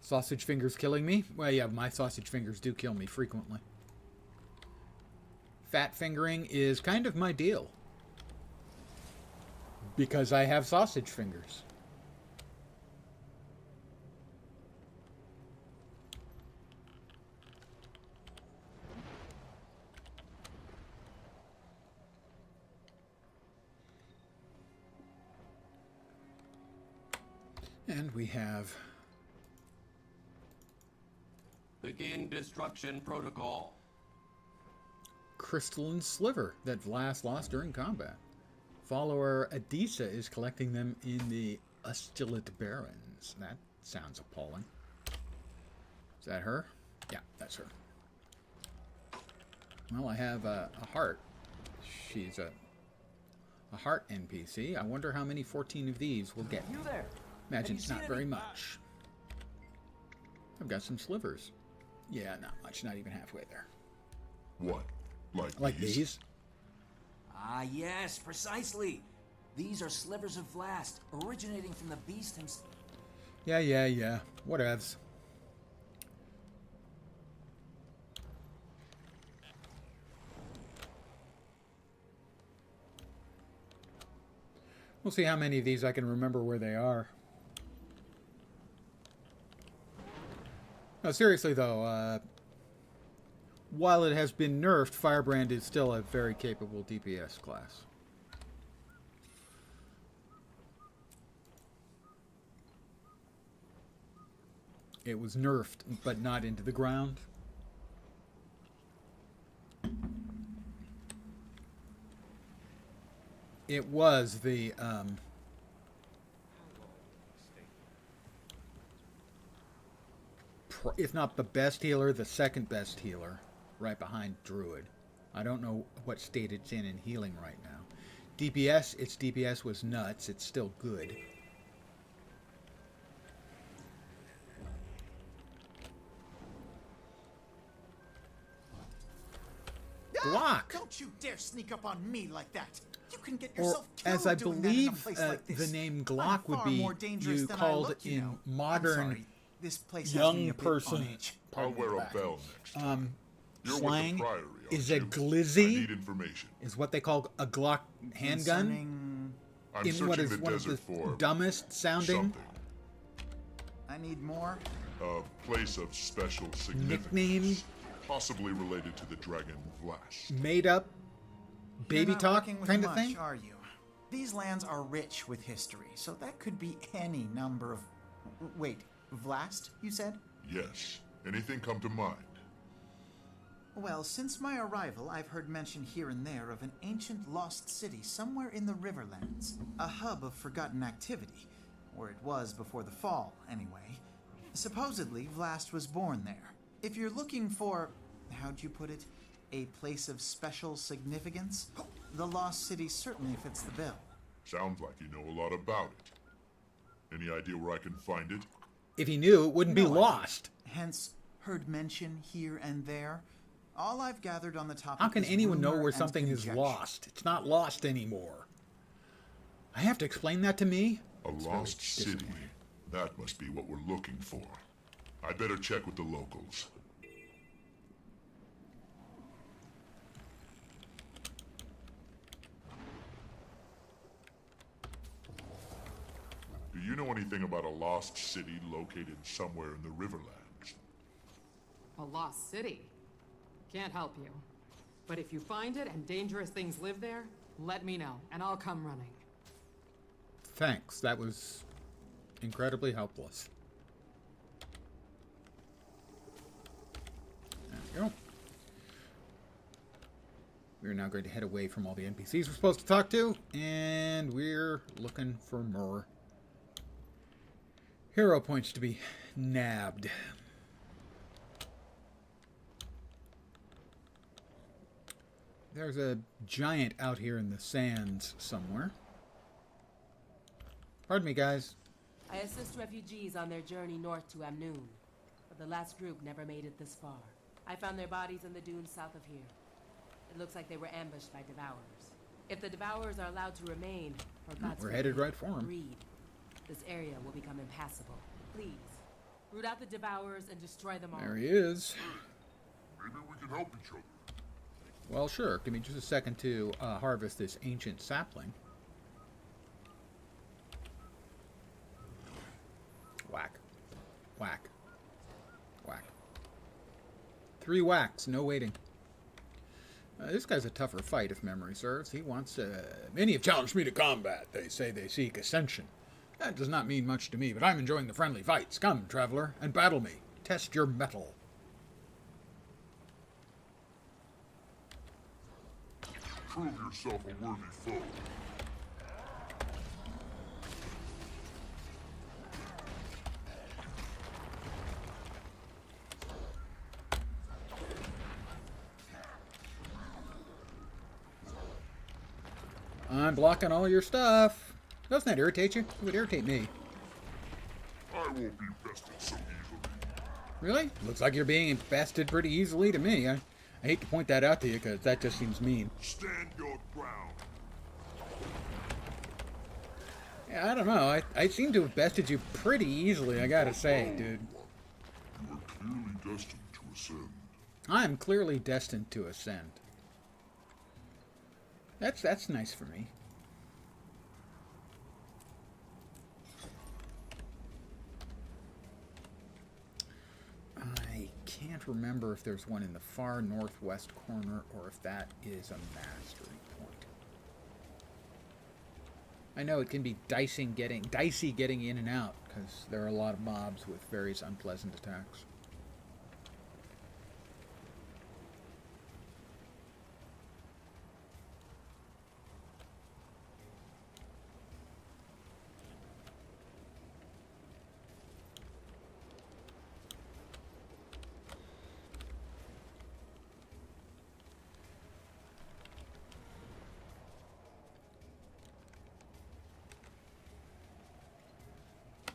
Sausage fingers killing me? Well, yeah, my sausage fingers do kill me frequently. Fat fingering is kind of my deal, because I have sausage fingers. And we have... Begin destruction protocol. Crystalline sliver that Vlast lost during combat. Follower Adisa is collecting them in the Ustulate Barrens. That sounds appalling. Is that her? Yeah, that's her. Well, I have a heart. She's a heart NPC. I wonder how many 14 of these will get me. Imagine it's not very much. I've got some slivers. Yeah, not much. Not even halfway there. What? Like these? Ah, yes, precisely. These are slivers of Vlast, originating from the beast himself. Yeah. Whatevs. We'll see how many of these I can remember where they are. No, seriously though, while it has been nerfed, Firebrand is still a very capable DPS class. It was nerfed, but not into the ground. It was the, if not the best healer, the second best healer, right behind Druid. I don't know what state it's in healing right now. DPS, its DPS was nuts. It's still good. Block! Don't you dare sneak up on me like that. You can get yourself killed as I doing that in a believe place like this. the name I'm Glock would far be more dangerous than I called look, you in know. modern I'm sorry. This place has me young a bit person. on edge. I'll wear a bell next time. You're with the Slang Priory, is aren't a you? glizzy. I need information. Is what they call a Glock handgun. I'm In what searching is the one of the desert for dumbest sounding something. I need more. A place of special significance. nickname, Possibly related to the dragon Vlast. made up, You're baby not talk working with kind of much, thing. are you? These lands are rich with history, so that could be any number of... Wait, Vlast, you said? Yes. Anything come to mind? Well, since my arrival, I've heard mention here and there of an ancient lost city somewhere in the Riverlands. A hub of forgotten activity. Or it was before the fall, anyway. Supposedly, Vlast was born there. If you're looking for... how'd you put it? A place of special significance? The lost city certainly fits the bill. Sounds like you know a lot about it. Any idea where I can find it? If he knew, it wouldn't be No idea. lost. Hence, heard mention here and there. All I've gathered on the topic How can is anyone know rumor where and something is conjecture. lost? It's not lost anymore. I have to explain that to me? A lost city. That must be what we're looking for. I'd better check with the locals. Do you know anything about a lost city located somewhere in the Riverlands? A lost city? Can't help you. But if you find it and dangerous things live there, let me know, and I'll come running. Thanks. That was incredibly helpless. There we go. We're now going to head away from all the NPCs we're supposed to talk to, and we're looking for more hero points to be nabbed. There's a giant out here in the sands somewhere. Pardon me, guys. I assist refugees on their journey north to Amnoon, but the last group never made it this far. I found their bodies in the dunes south of here. It looks like they were ambushed by Devourers. If the Devourers are allowed to remain, or God's we're headed right for them. Greed, this area will become impassable. Please, root out the Devourers and destroy them all. There he is. Maybe we can help each other. Well, sure. Give me just a second to harvest this ancient sapling. Whack. Whack. Whack. 3 whacks, no waiting. This guy's a tougher fight, if memory serves. He wants, many have challenged me to combat. They say they seek ascension. That does not mean much to me, but I'm enjoying the friendly fights. Come, traveler, and battle me. Test your mettle. Prove yourself a worthy foe. I'm blocking all your stuff. Doesn't that irritate you? It would irritate me. I won't be bested so easily. Really? Looks like you're being bested pretty easily to me. I hate to point that out to you because that just seems mean. Stand your ground. Yeah, I don't know. I seem to have bested you pretty easily, I gotta say, dude. You are clearly destined to ascend. I'm clearly destined to ascend. That's nice for me. I can't remember if there's one in the far northwest corner or if that is a mastery point. I know it can be dicey getting in and out because there are a lot of mobs with various unpleasant attacks.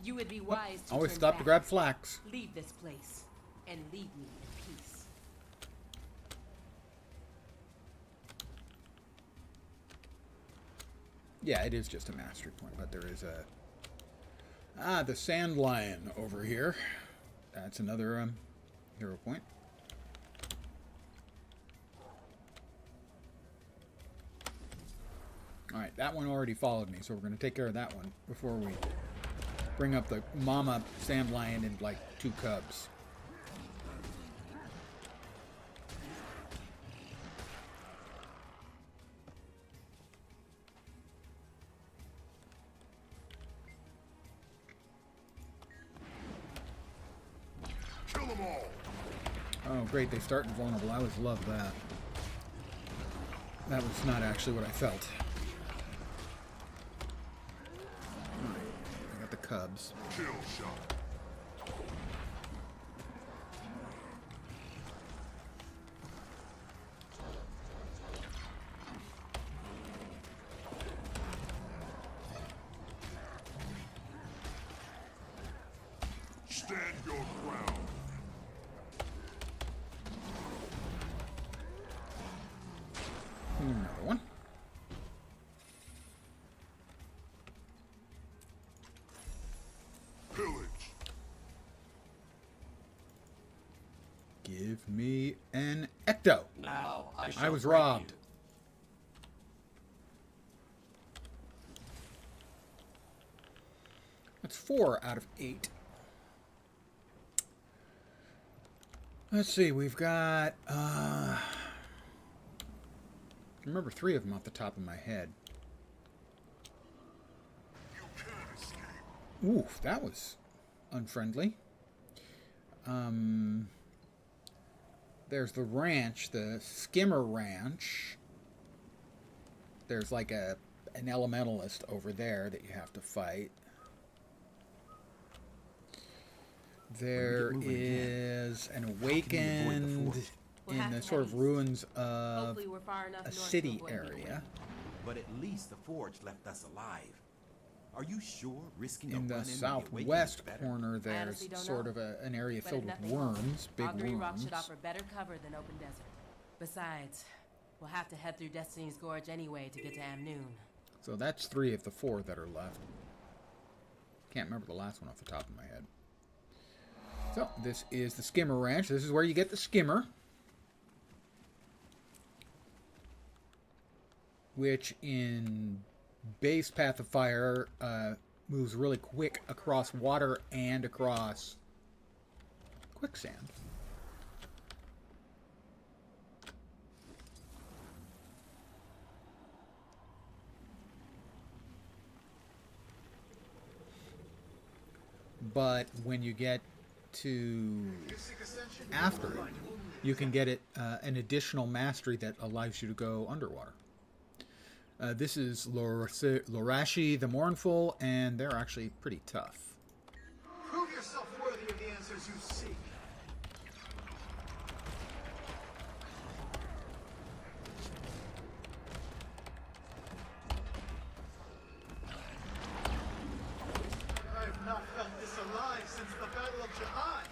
You would be wise to always turn stop back. to grab flax. Leave this place and leave me in peace. Yeah, it is just a mastery point, but there is a... the Sand Lion over here. That's another hero point. Alright, that one already followed me, so we're going to take care of that one before we bring up the mama Sand Lion and like 2 cubs. Kill them all. Oh, great, they start invulnerable. I always love that. That was not actually what I felt. Alright, I got the cubs. Kill shot. Stand your ground. Another one. Pillage. Give me an ecto. Now I was robbed. That's 4 out of 8. Let's see, we've got, I remember 3 of them off the top of my head. You Oof, that was unfriendly. There's the ranch, the Skimmer Ranch. There's like an elementalist over there that you have to fight. There is an awakened in the sort of ruins of a city area. But at least the forge left us alive. Are you sure risking in the southwest corner, there's sort of an area filled with worms, big Augury Rock worms. should offer better cover than open desert. Besides, we'll have to head through Destiny's Gorge anyway to get to Amnoon. So that's 3 of the 4 that are left. Can't remember the last one off the top of my head. So this is the Skimmer Ranch. This is where you get the skimmer, which in base Path of Fire moves really quick across water and across quicksand. But when you get to after it, you can get it an additional mastery that allows you to go underwater. This is Lorashi the Mournful, and they're actually pretty tough. Prove yourself worthy of the answers you seek. I've not felt this alive since the Battle of Jihad.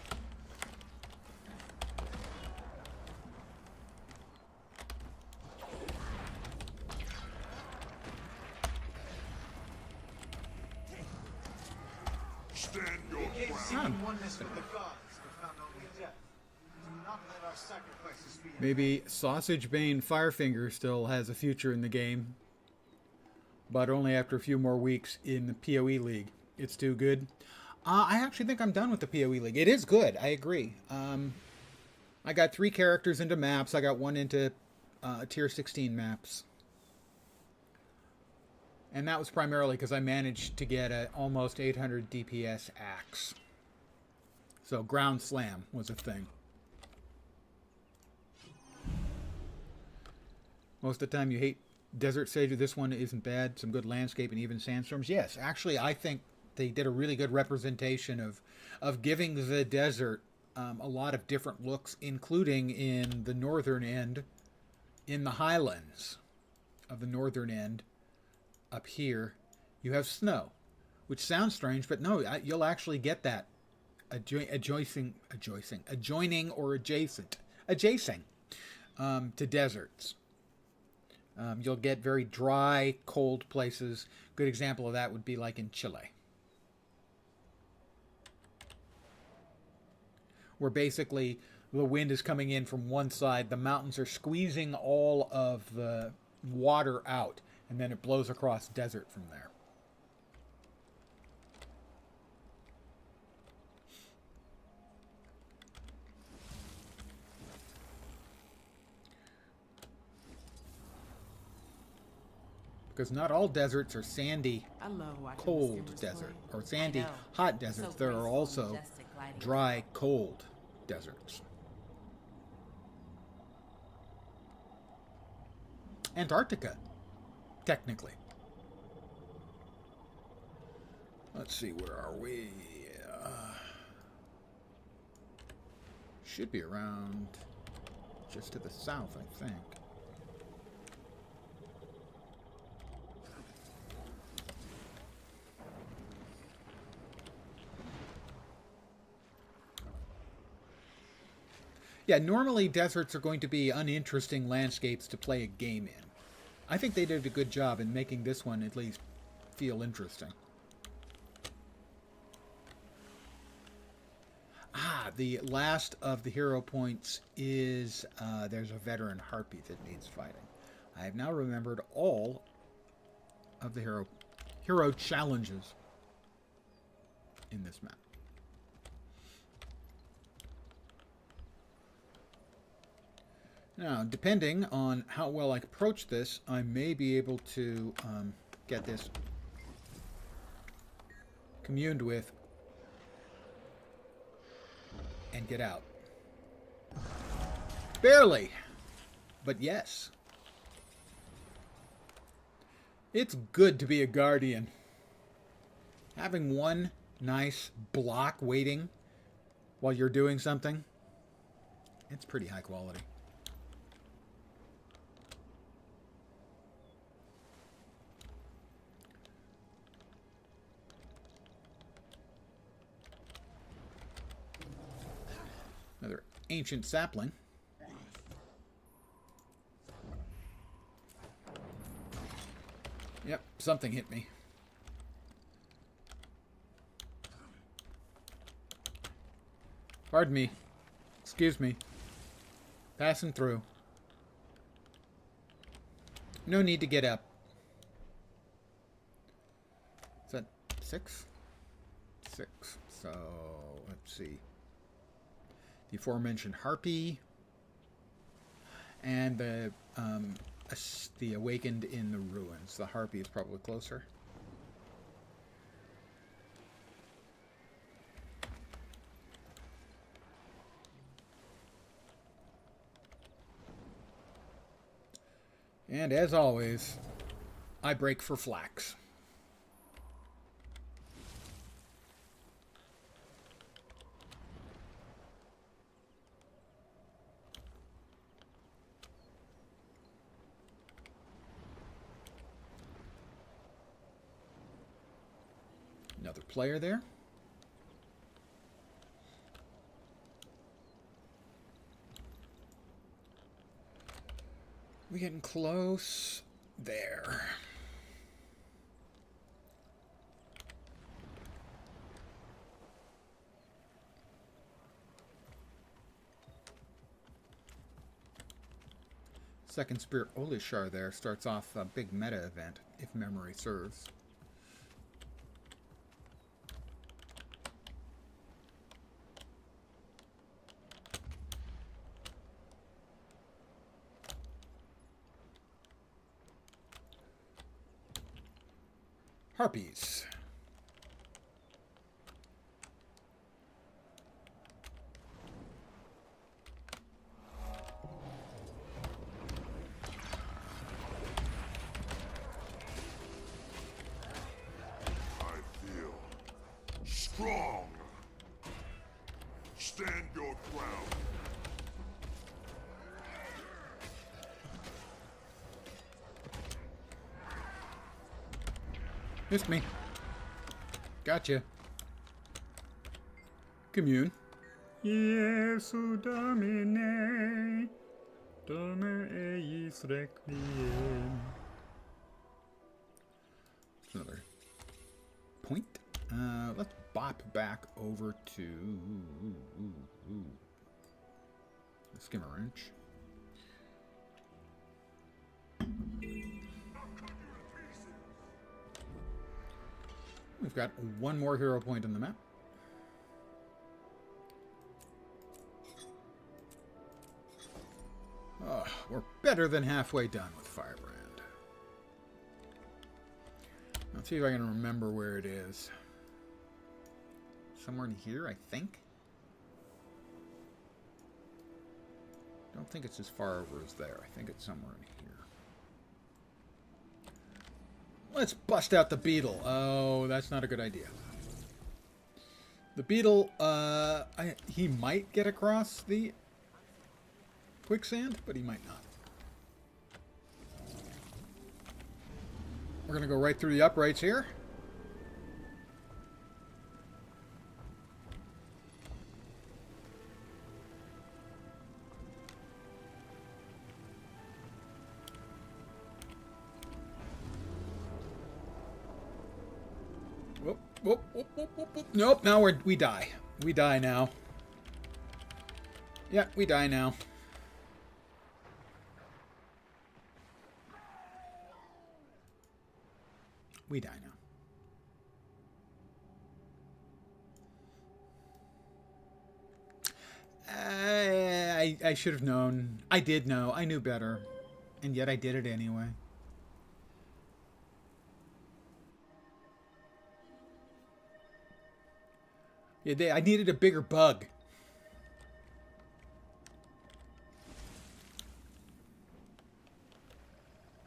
Stand your Seeking oneness with the gods, but found only death. Do not let our sacrifices be. Maybe Sausage Bane Firefinger still has a future in the game, but only after a few more weeks in the PoE League. It's too good. I actually think I'm done with the PoE League. It is good, I agree. I got 3 characters into maps. I got 1 into tier 16 maps. And that was primarily because I managed to get an almost 800 DPS axe. So Ground Slam was a thing. Most of the time you hate Desert Sage. This one isn't bad. Some good landscape and even sandstorms. Yes, actually I think they did a really good representation of giving the desert a lot of different looks, including in the northern end, in the highlands of the northern end. Up here, you have snow, which sounds strange, but no, you'll actually get that adjoining or adjacent to deserts. You'll get very dry, cold places. Good example of that would be like in Chile, where basically the wind is coming in from one side, the mountains are squeezing all of the water out, and then it blows across desert from there. Because not all deserts are sandy, cold desert, or sandy, hot deserts. There are also dry, cold deserts. Antarctica, technically. Let's see, where are we? Should be around just to the south, I think. Yeah, normally deserts are going to be uninteresting landscapes to play a game in. I think they did a good job in making this one at least feel interesting. The last of the hero points is there's a veteran harpy that needs fighting. I have now remembered all of the hero challenges in this map. Now, depending on how well I approach this, I may be able to get this communed with, and get out. Barely, but yes. It's good to be a guardian. Having one nice block waiting while you're doing something, it's pretty high quality. Another ancient sapling. Yep, something hit me. Pardon me. Excuse me. Passing through. No need to get up. Is that 6? 6. So, let's see. The aforementioned harpy. And the awakened in the ruins. The harpy is probably closer. And as always, I break for flax. Another player there. We're getting close. There. Second Spirit Olishar there starts off a big meta event, if memory serves. Harpies. I feel strong. Stand your ground. Missed me. Gotcha. Commune. Jesu Domine, Dome eis requiem. Another point. Let's bop back over to the skimmer wrench. We've got one more hero point on the map. Oh, we're better than halfway done with Firebrand. Let's see if I can remember where it is. Somewhere in here, I think. Don't think it's as far over as there. I think it's somewhere in here. Let's bust out the beetle. Oh, that's not a good idea. The beetle, he might get across the quicksand, but he might not. We're going to go right through the uprights here. Whoop, whoop, whoop, whoop, whoop, whoop. Nope, now we die. We die now. Yeah, we die now. We die now. I should have known. I did know. I knew better. And yet I did it anyway. Yeah, I needed a bigger bug.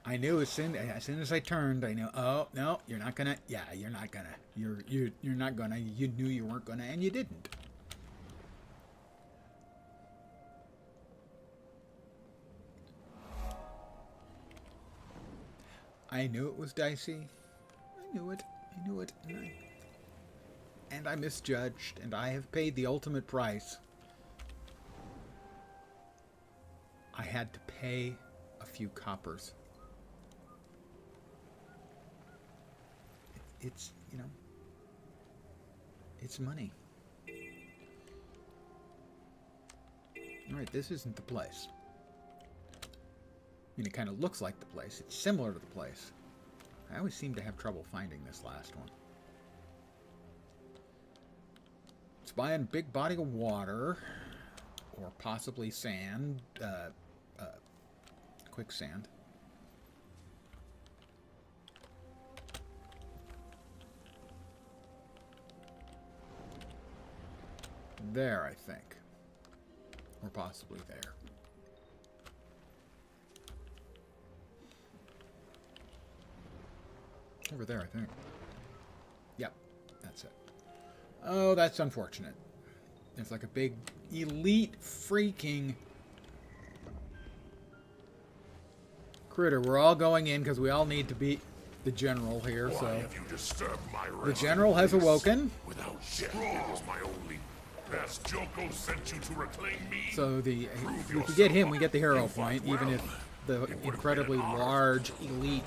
I knew as soon as I turned, I knew. Oh no, you're not gonna. Yeah, you're not gonna. You're not gonna. You knew you weren't gonna, and you didn't. I knew it was dicey. I knew it. I knew it. And I misjudged, and I have paid the ultimate price. I had to pay a few coppers. It's, you know, it's money. Alright, this isn't the place. I mean, it kind of looks like the place. It's similar to the place. I always seem to have trouble finding this last one. It's by a big body of water, or possibly sand, quicksand. There, I think. Or possibly there. Over there, I think. Yep, that's it. Oh, that's unfortunate. There's like a big elite freaking critter. We're all going in because we all need to beat the general here. Why So have you disturbed my the general has awoken. Without shit, it was my only past Joko sent you to reclaim me. So if we get him, we get the hero point, even if the incredibly large elite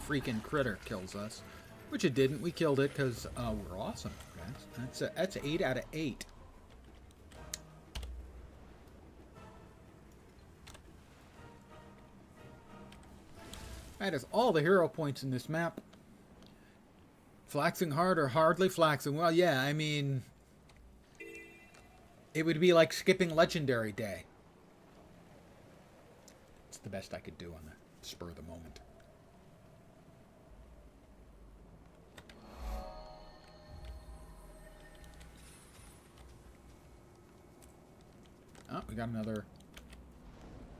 freaking critter kills us, which it didn't. We killed it because we're awesome, guys. That's an 8 out of 8. That is all the hero points in this map. Flaxing hard or hardly flaxing? Well, yeah, I mean, it would be like skipping Legendary Day. It's the best I could do on the spur of the moment. Oh, we got another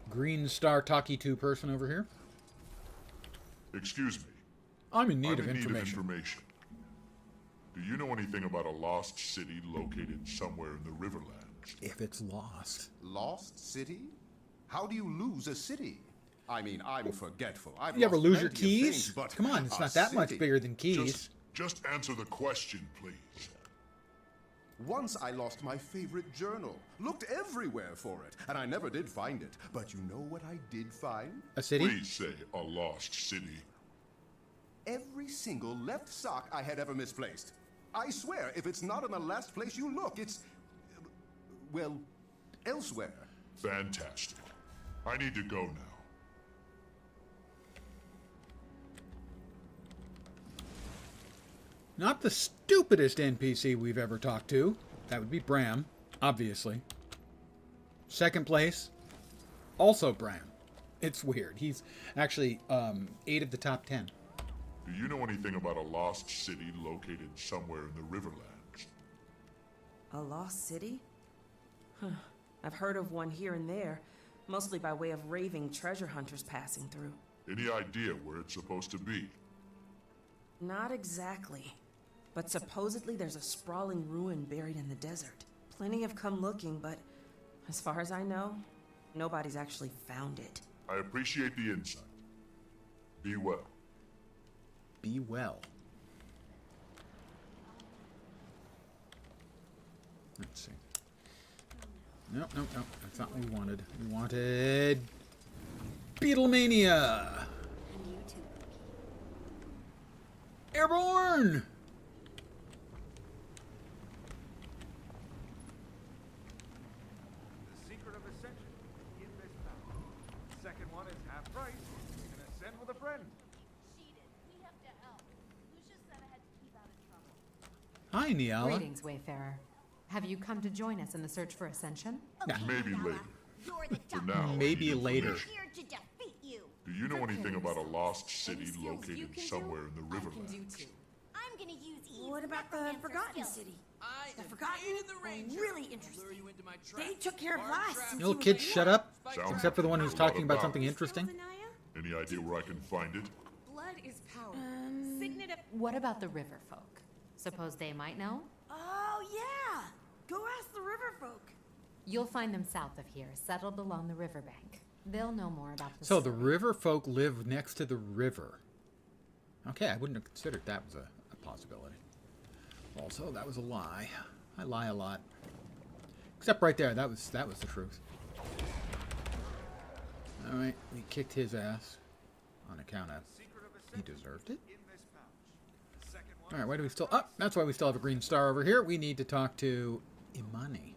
Green Star Taki 2 person over here. Excuse me. I'm in need of information. Do you know anything about a lost city located somewhere in the Riverlands? If it's lost. Lost city? How do you lose a city? I mean, I'm forgetful. You ever lose your keys? Come on, it's not that much bigger than keys. Just answer the question, please. Once I lost my favorite journal. Looked everywhere for it, and I never did find it. But you know what I did find? A city? Please say a lost city. Every single left sock I had ever misplaced. I swear, if it's not in the last place you look, it's... well, elsewhere. Fantastic. I need to go now. Not the stupidest NPC we've ever talked to. That would be Bram, obviously. Second place, also Bram. It's weird. He's actually 8 of the top 10. Do you know anything about a lost city located somewhere in the Riverlands? A lost city? Huh. I've heard of one here and there, mostly by way of raving treasure hunters passing through. Any idea where it's supposed to be? Not exactly. But supposedly there's a sprawling ruin buried in the desert. Plenty have come looking, but as far as I know, nobody's actually found it. I appreciate the insight. Be well. Be well. Let's see. Nope. That's not what we wanted. We wanted Beatlemania. Airborne. The secret of ascension in this battle. The second one is half price. You can ascend with a friend. Cheated. We have to help. Lucius said I had to keep out of trouble. Hi, Niala. Greetings, Wayfarer. Have you come to join us in the search for Ascension? Okay, maybe later. For now, maybe later. Here to defeat you. Do you know anything about a lost city located somewhere in the Riverlands? I'm gonna use Eve. What about the Forgotten City? The Forgotten are really interesting. They took care of last since You little he was kids, born. shut up. Sounds Except for the one who's like a lot talking of about something knowledge. interesting. Any idea where I can find it? Blood is power. Signet of... What about the river folk? Suppose they might know? Oh, yeah! Go ask the river folk. You'll find them south of here, settled along the riverbank. They'll know more about the So story. the river folk live next to the river. Okay, I wouldn't have considered that was a possibility. Also, that was a lie. I lie a lot. Except right there, that was the truth. Alright, we kicked his ass on account of he deserved it. Alright, why do we still... Oh, that's why we still have a green star over here. We need to talk to Imani.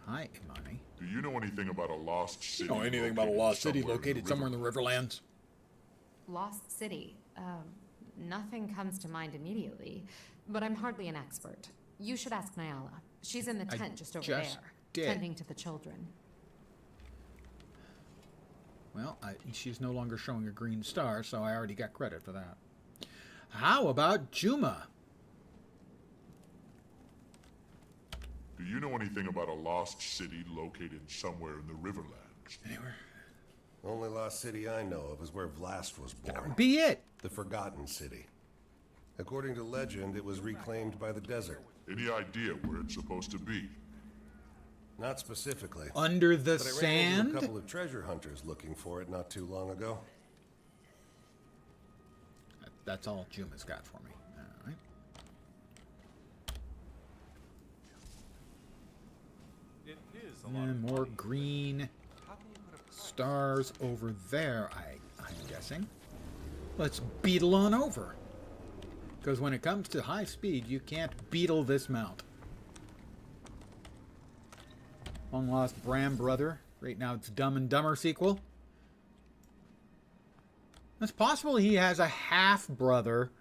Hi, Imani. Do you know anything about a lost city? You know anything about a lost city located somewhere in the Riverlands? Lost City. Nothing comes to mind immediately, but I'm hardly an expert. You should ask Nyala. She's in the tent just over there, tending to the children. Well, she's no longer showing a green star, so I already got credit for that. How about Juma? Do you know anything about a lost city located somewhere in the Riverlands? Anywhere? Only lost city I know of is where Vlast was born. That would be it. The Forgotten City. According to legend, it was reclaimed by the desert. Any idea where it's supposed to be? Not specifically. Under the but I ran sand? into a couple of treasure hunters looking for it not too long ago. That's all Juma's got for me. All right. And more green stars over there, I'm guessing. Let's beetle on over. Because when it comes to high speed, you can't beetle this mount. Long lost Bram brother. Right now it's Dumb and Dumber sequel. It's possible he has a half-brother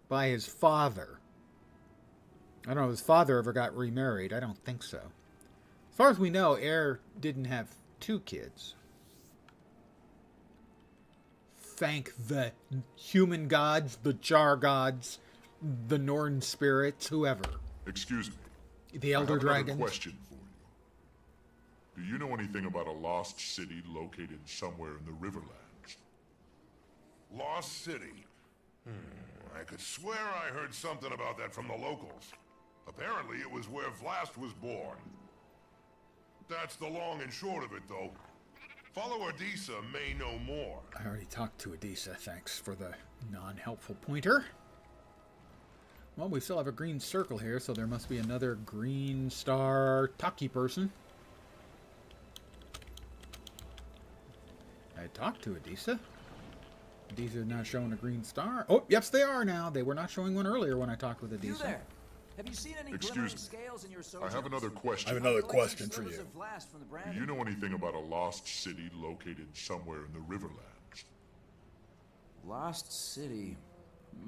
by his father. I don't know if his father ever got remarried. I don't think so. As far as we know, Air didn't have 2 kids. Thank the human gods, the Jar gods, the Norn spirits, whoever. Excuse me. The Elder Dragons. I have another question for you. Do you know anything about a lost city located somewhere in the Riverlands? Lost City? I could swear I heard something about that from the locals. Apparently it was where Vlast was born. That's the long and short of it, though. Follower Adisa may know more. I already talked to Adisa, thanks for the non-helpful pointer. Well, we still have a green circle here, so there must be another green star Taki person. I talked to Adisa. Adisa not showing a green star. Oh, yes, they are now. They were not showing one earlier when I talked with Adisa. You there? Have you seen any glimmering scales in your I have another question. I have another question for you. Do you know anything about a lost city located somewhere in the Riverlands? Lost City.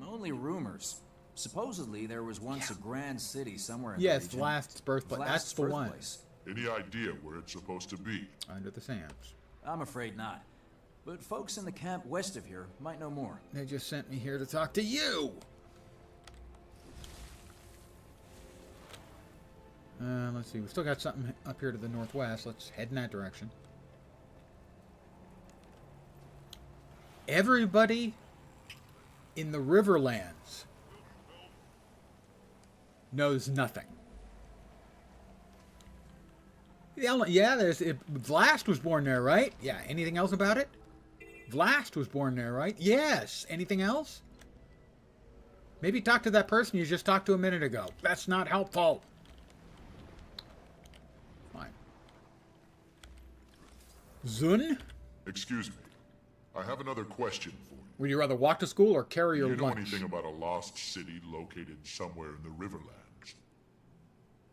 Only rumors. Supposedly there was once a grand city somewhere in the region. Vlast's birthplace. That's the one. Any idea where it's supposed to be? Under the sands. I'm afraid not. But folks in the camp west of here might know more. They just sent me here to talk to you. Let's see. We've still got something up here to the northwest. Let's head in that direction. Everybody in the Riverlands knows nothing. Yeah, Vlast was born there, right? Yeah, anything else about it? Vlast was born there, right? Yes. Anything else? Maybe talk to that person you just talked to a minute ago. That's not helpful. Fine. Zun? Excuse me. I have another question for you. Would you rather walk to school or carry your lunch? Do you know lunch? anything about a lost city located somewhere in the Riverlands?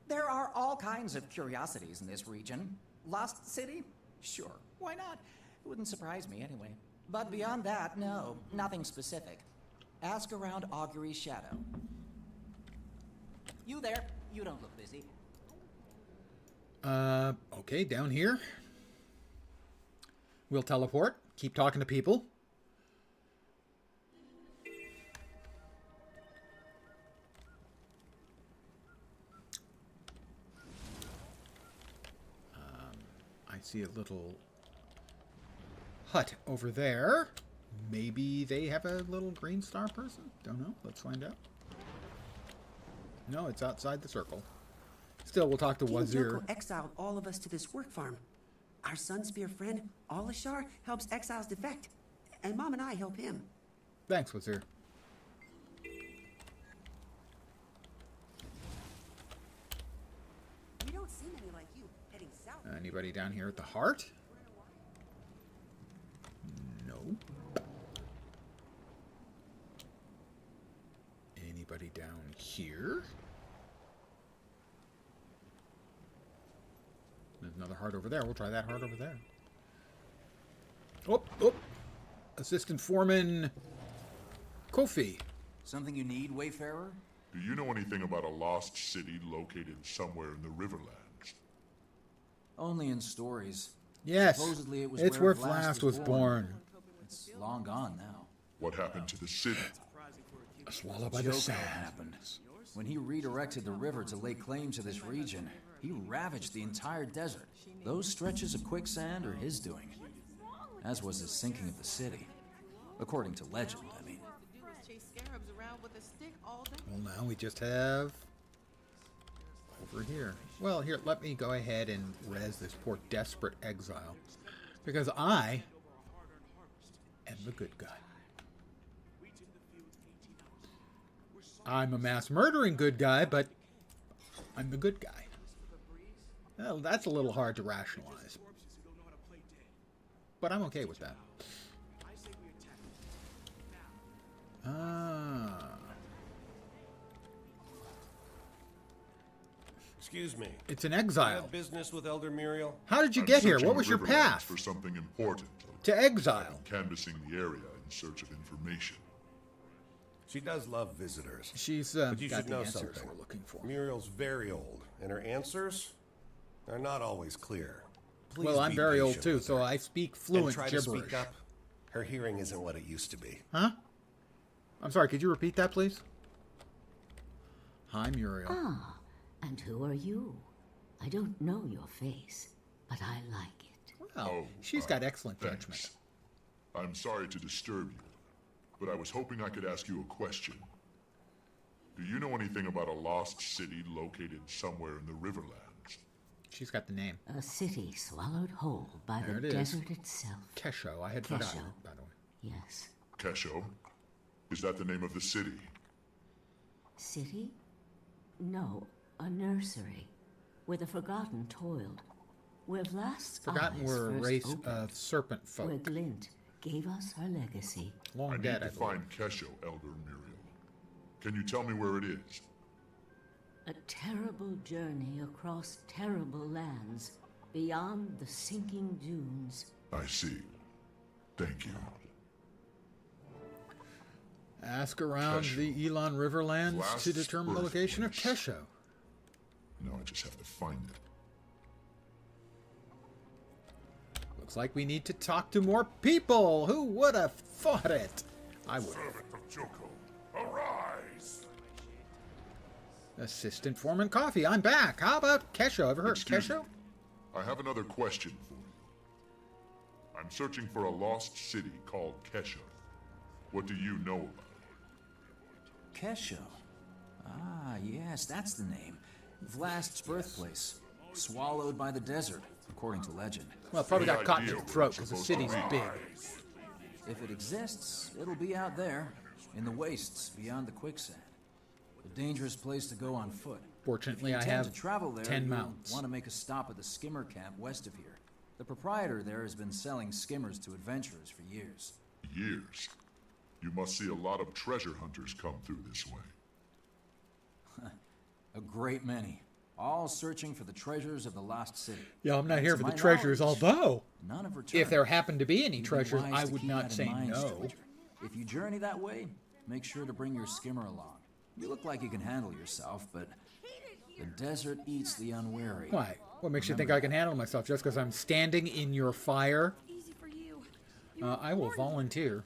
There are all kinds of curiosities in this region. Lost City? Sure, why not? It wouldn't surprise me anyway. But beyond that, no, nothing specific. Ask around Augury's shadow. You there? You don't look busy. Okay, down here. We'll teleport. Keep talking to people. see a little hut over there. Maybe they have a little green star person? Don't know. Let's find out. No, it's outside the circle. Still, we'll talk to Wazir. Joko exiled all of us to this work farm. Our Sunspear friend, Alishar, helps exiles defect. And Mom and I help him. Thanks, Wazir. We don't see many like you heading south. Anybody down here at the heart? No. Anybody down here? There's another heart over there. We'll try that heart over there. Oh, oh. Assistant Foreman Kofi. Something you need, Wayfarer? Do you know anything about a lost city located somewhere in the Riverlands? Only in stories. Yes. Supposedly it was it's where Vlast was born. It's long gone now. What happened to the city? Swallowed by the sand. Happened. When he redirected the river to lay claim to this region, he ravaged the entire desert. Those stretches of quicksand are his doing, as was the sinking of the city. According to legend, I mean. Well, now we just have over here. Well, here, let me go ahead and res this poor desperate exile, because I am the good guy. I'm a mass murdering good guy, but I'm the good guy. Well, that's a little hard to rationalize, but I'm okay with that. Excuse me. It's an exile. You have business with Elder Muriel? How did you get here? What was your path? For something important. To exile. Canvassing the area in search of information. She does love visitors. She's but you got should the know answers something. we're looking for. Muriel's very old, and her answers are not always clear. Please well, I'm be very old patient too, with so her. I speak fluent and try gibberish. To speak up. Her hearing isn't what it used to be. Huh? I'm sorry, could you repeat that, please? Hi, Muriel. Ah, and who are you? I don't know your face, but I like it. Well, she's got excellent judgment. I'm sorry to disturb you, but I was hoping I could ask you a question. Do you know anything about a lost city located somewhere in the Riverlands? She's got the name. A city swallowed whole by There the it is. desert itself. Kesho, I had Kesho. forgotten, by the way. Yes. Kesho? Is that the name of the city? City? No, a nursery. Where the Forgotten toiled. Where Vlast's Forgotten eyes were a first race opened. of serpent folk. Where Glint gave us her legacy. Long I dead, need I to believe. find Kesho, Elder Muriel. Can you tell me where it is? A terrible journey across terrible lands, beyond the sinking dunes. I see. Thank you. Ask around Kesho. the Elon Riverlands to Vlast's determine the location of Kesho. No, I just have to find it. Looks like we need to talk to more people. Who would have thought it? I would. Servant of Joko, arise! Assistant Foreman Coffee, I'm back. How about Kesho? Ever heard of Excuse Kesho? me. I have another question for you. I'm searching for a lost city called Kesho. What do you know about it? Kesho. Ah, yes, that's the name. Vlast's birthplace. Swallowed by the desert, according to legend. Well, it probably got caught in the throat because the city's big. If it exists, it'll be out there, in the wastes beyond the quicksand. A dangerous place to go on foot. Fortunately, If you I intend have to travel there, 10 you'll mounts. want to make a stop at the skimmer camp west of here. The proprietor there has been selling skimmers to adventurers for years. Years. You must see a lot of treasure hunters come through this way. A great many. All searching for the treasures of the lost city. Yeah, I'm not And here to for the my treasures, knowledge, although none have returned. if there happened to be any You'd be treasures, wise I to would keep not that in say mind, no. stranger. If you journey that way, make sure to bring your skimmer along. You look like you can handle yourself, but the desert eats the unwary. Why? What makes you think I can handle myself? Just because I'm standing in your fire? Easy for you. I will volunteer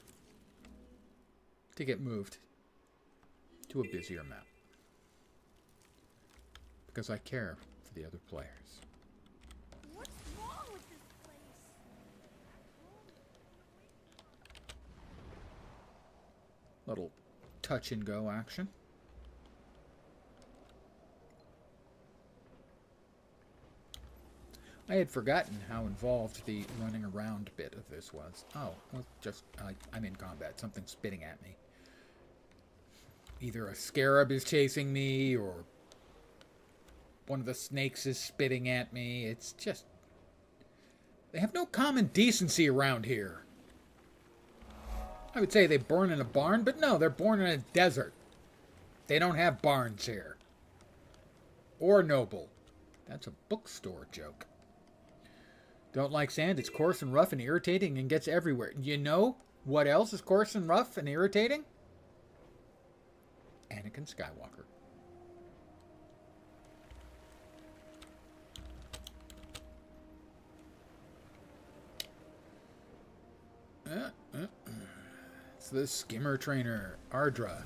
to get moved to a busier map. Because I care for the other players. What's wrong with this Little touch and go action. I had forgotten how involved the running around bit of this was. Oh, well, just, I'm in combat. Something's spitting at me. Either a scarab is chasing me, or one of the snakes is spitting at me. It's just... They have no common decency around here. I would say they born in a barn, but no, they're born in a desert. They don't have barns here. Or noble. That's a bookstore joke. Don't like sand, it's coarse and rough and irritating and gets everywhere. You know what else is coarse and rough and irritating? Anakin Skywalker. It's the skimmer trainer, Ardra.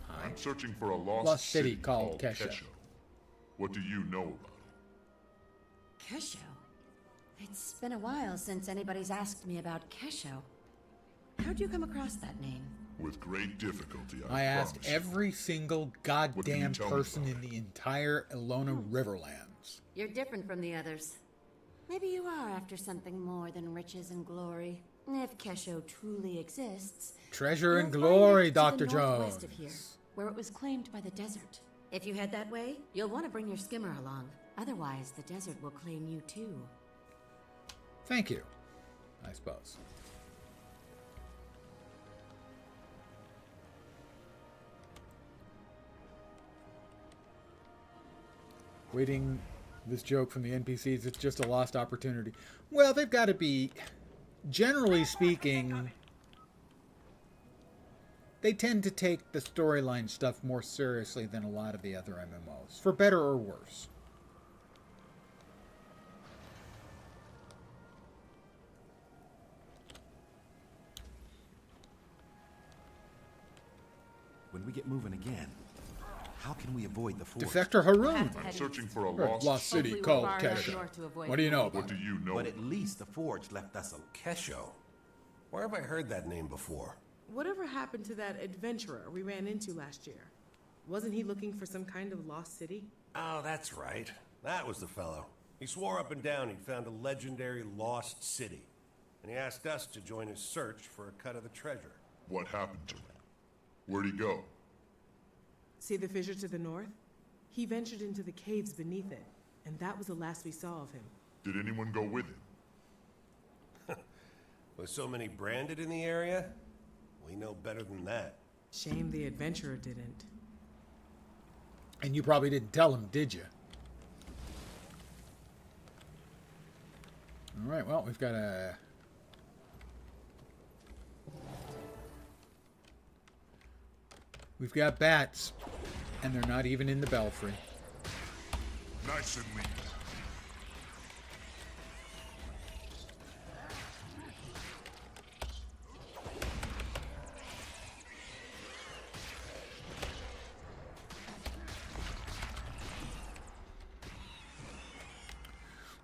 Hi. I'm searching for a lost city called Kesho. What do you know about it? Kesho? It's been a while since anybody's asked me about Kesho. How'd you come across that name? With great difficulty, I asked every single goddamn person in the entire Ilona Riverlands. You're different from the others. Maybe you are after something more than riches and glory. If Kesho truly exists... Treasure and glory, Dr. Jones. Jones. Of here, where it was claimed by the desert. If you head that way, you'll want to bring your skimmer along. Otherwise, the desert will claim you too. Thank you, I suppose. Waiting this joke from the NPCs, it's just a lost opportunity. Well, they've got to be, generally speaking, they tend to take the storyline stuff more seriously than a lot of the other MMOs, for better or worse. When we get moving again, how can we avoid the force? Defector Haroon. I'm searching for a lost city called Kesho. What do you know about What do you know? But at least the forge left us a Kesho. Where have I heard that name before? Whatever happened to that adventurer we ran into last year? Wasn't he looking for some kind of lost city? Oh, that's right. That was the fellow. He swore up and down he'd found a legendary lost city. And he asked us to join his search for a cut of the treasure. What happened to him? Where'd he go? See the fissure to the north? He ventured into the caves beneath it, and that was the last we saw of him. Did anyone go with him? With so many branded in the area, we know better than that. Shame the adventurer didn't. And you probably didn't tell him, did you? All right, well, we've got a... We've got bats, and they're not even in the belfry. Nice and neat.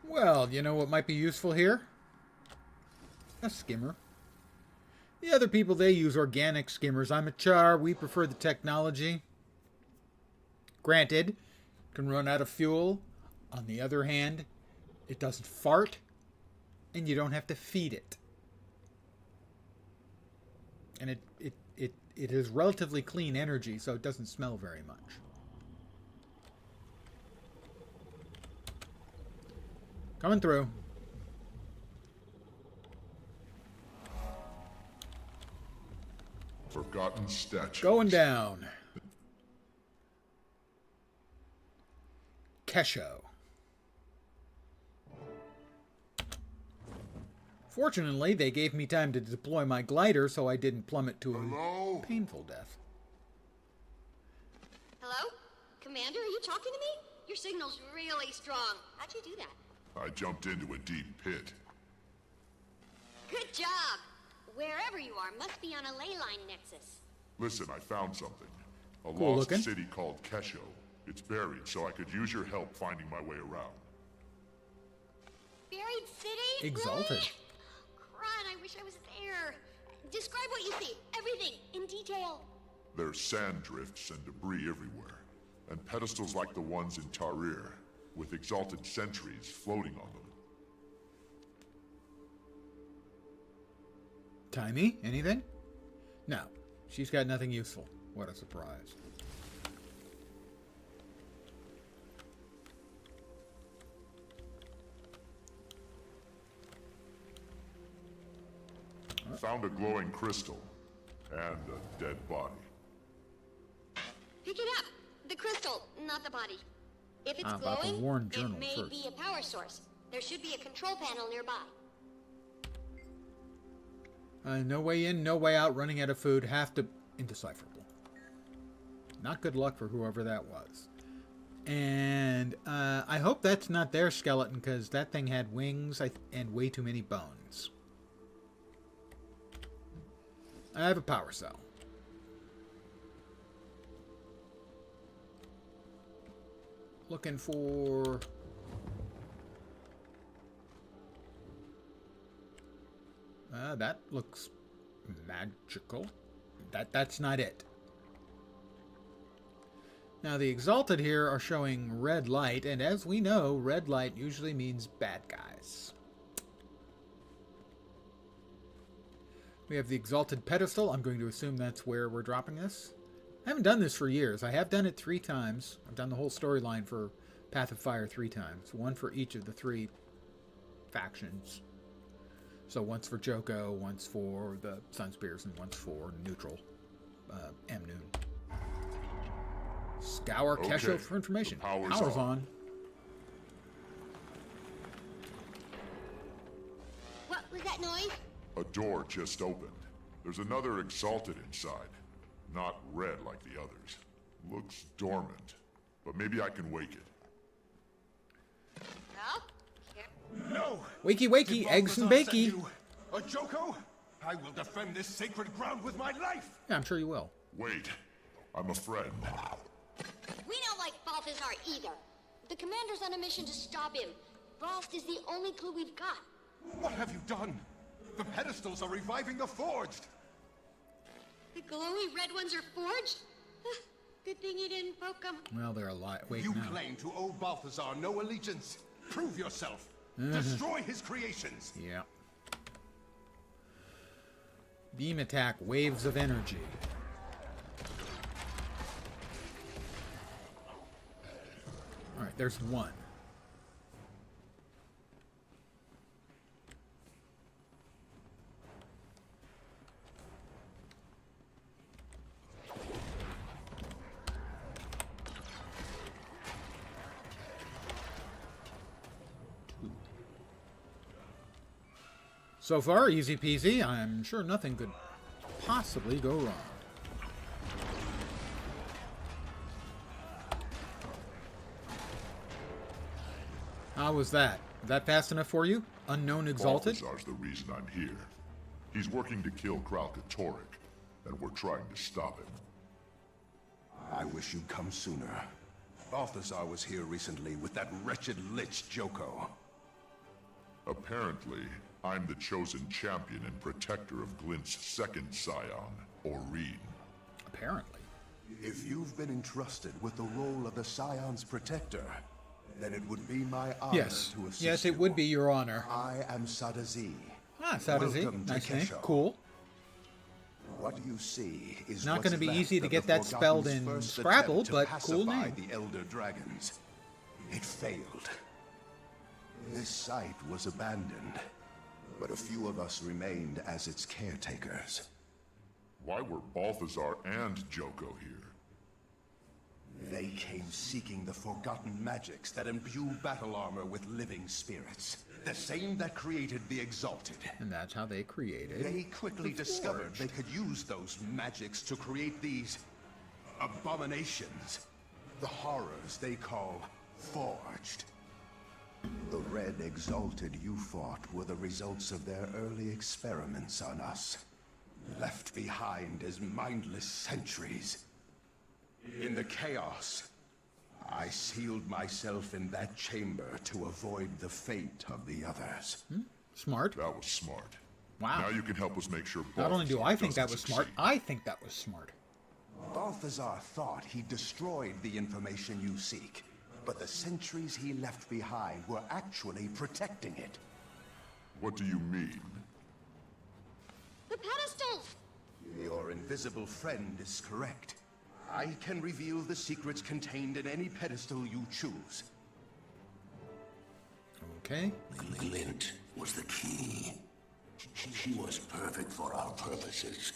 Well, you know what might be useful here? A skimmer. The other people, they use organic skimmers. I'm a char. We prefer the technology. Granted, can run out of fuel. On the other hand, it doesn't fart, and you don't have to feed it. And it is relatively clean energy, so it doesn't smell very much. Coming through. Forgotten statue. Going down. Kesho. Fortunately, they gave me time to deploy my glider, so I didn't plummet to a painful death. Hello? Commander, are you talking to me? Your signal's really strong. How'd you do that? I jumped into a deep pit. Good job! Wherever you are must be on a ley line nexus. Listen, I found something. A Cool lost looking. city called Kesho. It's buried, so I could use your help finding my way around. Buried city? Exalted. Really? Crud, I wish I was there. Describe what you see. Everything, in detail. There's sand drifts and debris everywhere, and pedestals like the ones in Tarir, with exalted sentries floating on them. Timey, anything? No, she's got nothing useful. What a surprise. Found a glowing crystal and a dead body. Pick it up. The crystal, not the body. If it's about the glowing, Warren Journal it may first. be a power source. There should be a control panel nearby. No way in, no way out, running out of food, indecipherable. Not good luck for whoever that was. And I hope that's not their skeleton, because that thing had wings and way too many bones. I have a power cell. Looking for... that looks magical. That's not it. Now the Exalted here are showing red light, and as we know, red light usually means bad guys. We have the Exalted pedestal. I'm going to assume that's where we're dropping this. I haven't done this for years. I have done it 3 times. I've done the whole storyline for Path of Fire 3 times. One for each of the 3 factions. So once for Joko, once for the Sunspears, and once for neutral Amnoon. Scour Kesho for information. Power's on. What was that noise? A door just opened. There's another Exalted inside. Not red like the others. Looks dormant. But maybe I can wake it. No! Wakey, wakey, eggs and bakey. A Joko? I will defend this sacred ground with my life! Yeah, I'm sure you will. Wait. I'm a friend. We don't like Balthazar either. The commander's on a mission to stop him. Frost is the only clue we've got. What have you done? The pedestals are reviving the forged! The glowy red ones are forged? Good thing you didn't poke them. Well, they're alive. Wait, you no. claim to owe Balthazar no allegiance. Prove yourself. Destroy his creations. Yeah. Beam attack, waves of energy. Alright, there's one. So far, easy peasy. I'm sure nothing could possibly go wrong. How was that? Is that fast enough for you? Unknown Exalted? Balthazar's the reason I'm here. He's working to kill Karaxxus, and we're trying to stop him. I wish you'd come sooner. Balthazar was here recently with that wretched lich Joko. Apparently, I'm the chosen champion and protector of Glint's second scion, Oreen. Apparently. If you've been entrusted with the role of the Scion's protector, then it would be my honor to assist Yes, it would be your honor. I am Sadazi. Ah, Sadazi. Nice name. Cool. What you see is not going to be easy to get that spelled in Scrabble, but cool name. The Elder Dragons. It failed. This site was abandoned, but a few of us remained as its caretakers. Why were Balthazar and Joko here? They came seeking the forgotten magics that imbue battle armor with living spirits. The same that created the Exalted. And that's how they created. They quickly discovered they could use those magics to create these abominations. The horrors they call forged. The Red Exalted you fought were the results of their early experiments on us. Left behind as mindless sentries. In the chaos, I sealed myself in that chamber to avoid the fate of the others. Smart. That was smart. Wow. Now you can help us make sure Not only do I think that was smart, I think that was smart. Balthazar thought he destroyed the information you seek, but the sentries he left behind were actually protecting it. What do you mean? The pedestals! Your invisible friend is correct. I can reveal the secrets contained in any pedestal you choose. Okay. Glint was the key. She was perfect for our purposes.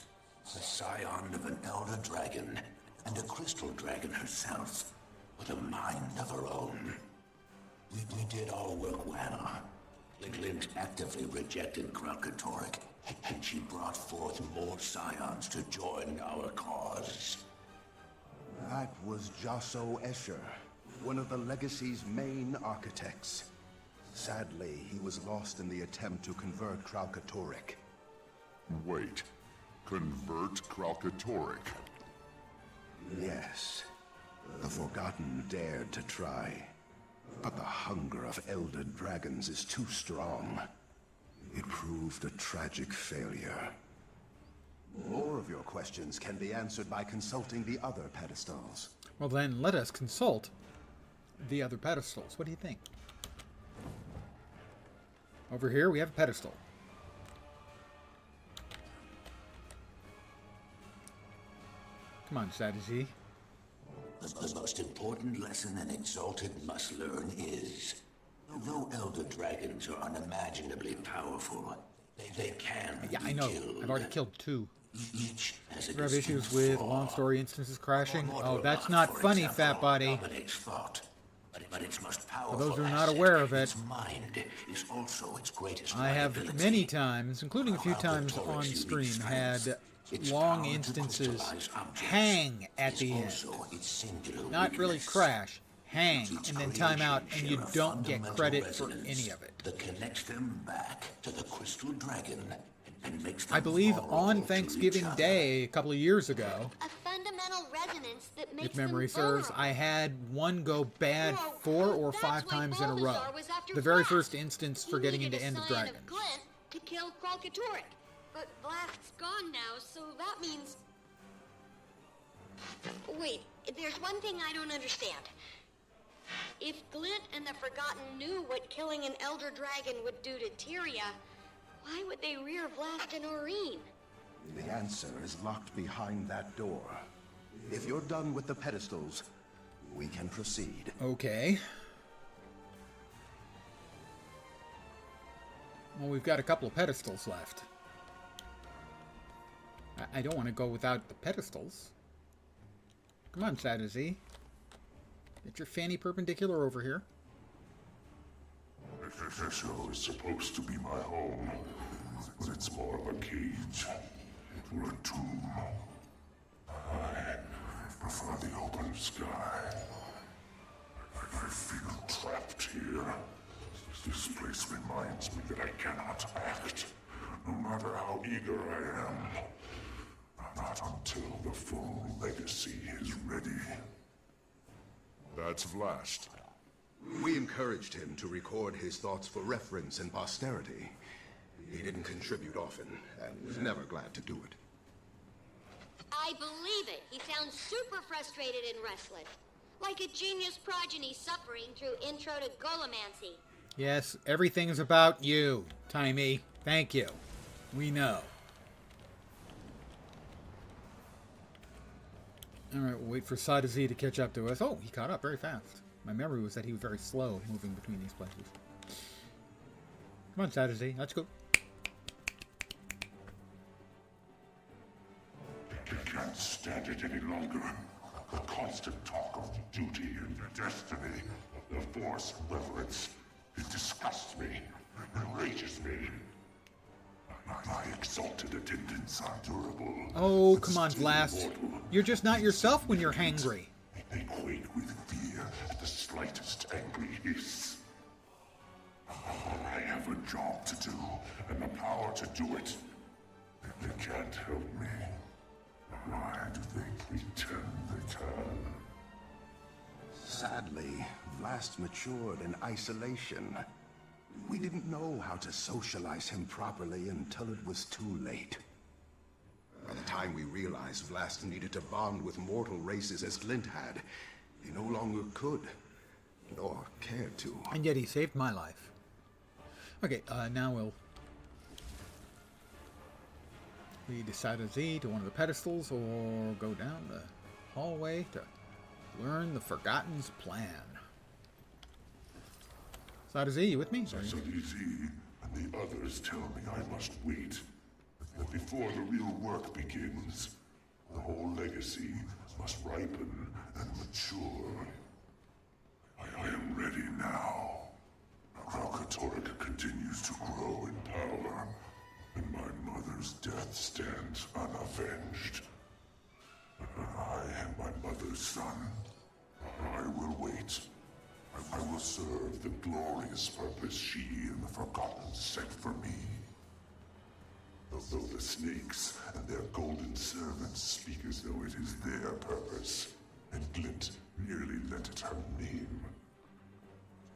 A scion of an elder dragon, and a crystal dragon herself, with a mind of her own. We did our work well. Glint actively rejected Karaxxus, and she brought forth more scions to join our cause. That was Josso Escher, one of the Legacy's main architects. Sadly, he was lost in the attempt to convert Karaxxus. Wait. Convert Karaxxus? Yes. The Forgotten dared to try. But the hunger of elder dragons is too strong. It proved a tragic failure. More of your questions can be answered by consulting the other pedestals. Well then, let us consult the other pedestals. What do you think? Over here, we have a pedestal. Come on, Sadie. The most important lesson an Exalted must learn is, though Elder Dragons are unimaginably powerful, they can Yeah, be I know. killed. I've already killed 2. Each has a You have distinct issues with flaw. long story instances crashing? Oh, that's Mortar, not for funny, example, fat body. dominates thought, but its most powerful For those who are not asset, aware of it, its mind is also its greatest I have liability. many times, including a few times on stream, had long instances hang at the end. Not really crash, hang, and then time out, and you don't get credit for any of it. That connects them back to the Crystal Dragon and makes them I believe vulnerable on to Thanksgiving each other. Day a couple of years ago, A fundamental resonance that makes if memory them serves, vulnerable. I had one go bad 4 or 5 times in a row. Balthazar was after The very Blast. first instance for He getting needed into a End of scion Dragon. Glint to kill Karaxxus. But Blast's gone now, so that means... Wait, there's one thing I don't understand. If Glint and the Forgotten knew what killing an Elder Dragon would do to Tyria, why would they rear Blast and Aurene? The answer is locked behind that door. If you're done with the pedestals, we can proceed. Okay. Well, we've got a couple of pedestals left. I don't want to go without the pedestals. Come on, Sadie. Get your fanny perpendicular over here. This show is supposed to be my home, but it's more of a cage or a tomb. I prefer the open sky. I feel trapped here. This place reminds me that I cannot act, no matter how eager I am. Not until the full legacy is ready. That's Vlast. We encouraged him to record his thoughts for reference and posterity. He didn't contribute often, and was never glad to do it. I believe it. He sounds super frustrated and restless. Like a genius progeny suffering through Intro to Golomancy. Yes, everything's about you, Timey. Thank you. We know. Alright, we'll wait for Sadie to catch up to us. Oh, he caught up very fast. My memory was that he was very slow moving between these places. Come on, Sadie. Let's go. I can't stand it any longer. The constant talk of duty and destiny, the force and reverence. It disgusts me, enrages me. My exalted attendants are durable. Oh, come on, Vlast. You're just not yourself when you're hangry. They quake with fear at the slightest angry hiss. I have a job to do, and the power to do it. They can't help me. Why do they pretend they can? Sadly, Vlast matured in isolation. We didn't know how to socialize him properly until it was too late. By the time we realized Vlast needed to bond with mortal races as Glint had, he no longer could, nor cared to. And yet he saved my life. Okay, now we'll lead Sada Z to one of the pedestals, or go down the hallway to learn the Forgotten's plan. Sada Z, you with me? Sada Z and the others tell me I must wait. That before the real work begins, the whole legacy must ripen and mature. I am ready now. Kralkatorrik continues to grow in power, and my mother's death stands unavenged. I am my mother's son. I will wait. I will serve the glorious purpose she and the Forgotten set for me. Although the snakes and their golden servants speak as though it is their purpose, and Glint merely lent it her name.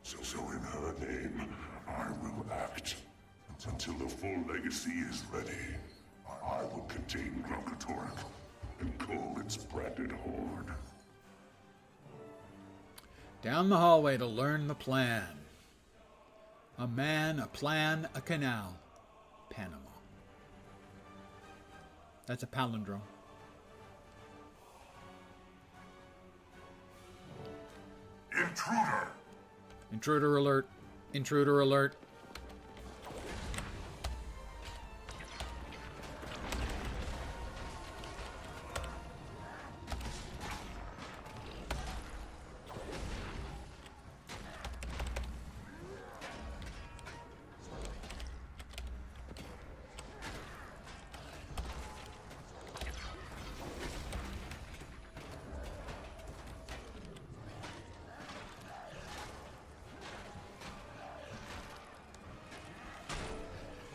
So in her name, I will act. Until the full legacy is ready, I will contain Kralkatorrik and cull its branded horde. Down the hallway to learn the plan. A man, a plan, a canal. Panama. That's a palindrome. Intruder! Intruder alert. Intruder alert.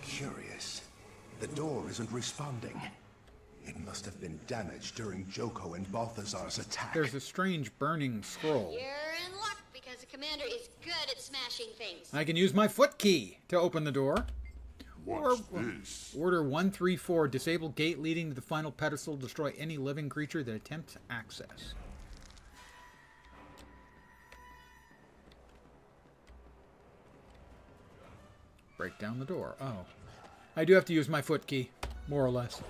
Curious. The door isn't responding. It must have been damaged during Joko and Balthazar's attack. There's a strange burning scroll. You're in luck because the commander is good at smashing things. I can use my foot key to open the door. What's this? Order 134. Disable gate leading to the final pedestal. Destroy any living creature that attempts access. Break down the door. Oh. I do have to use my foot key, more or less.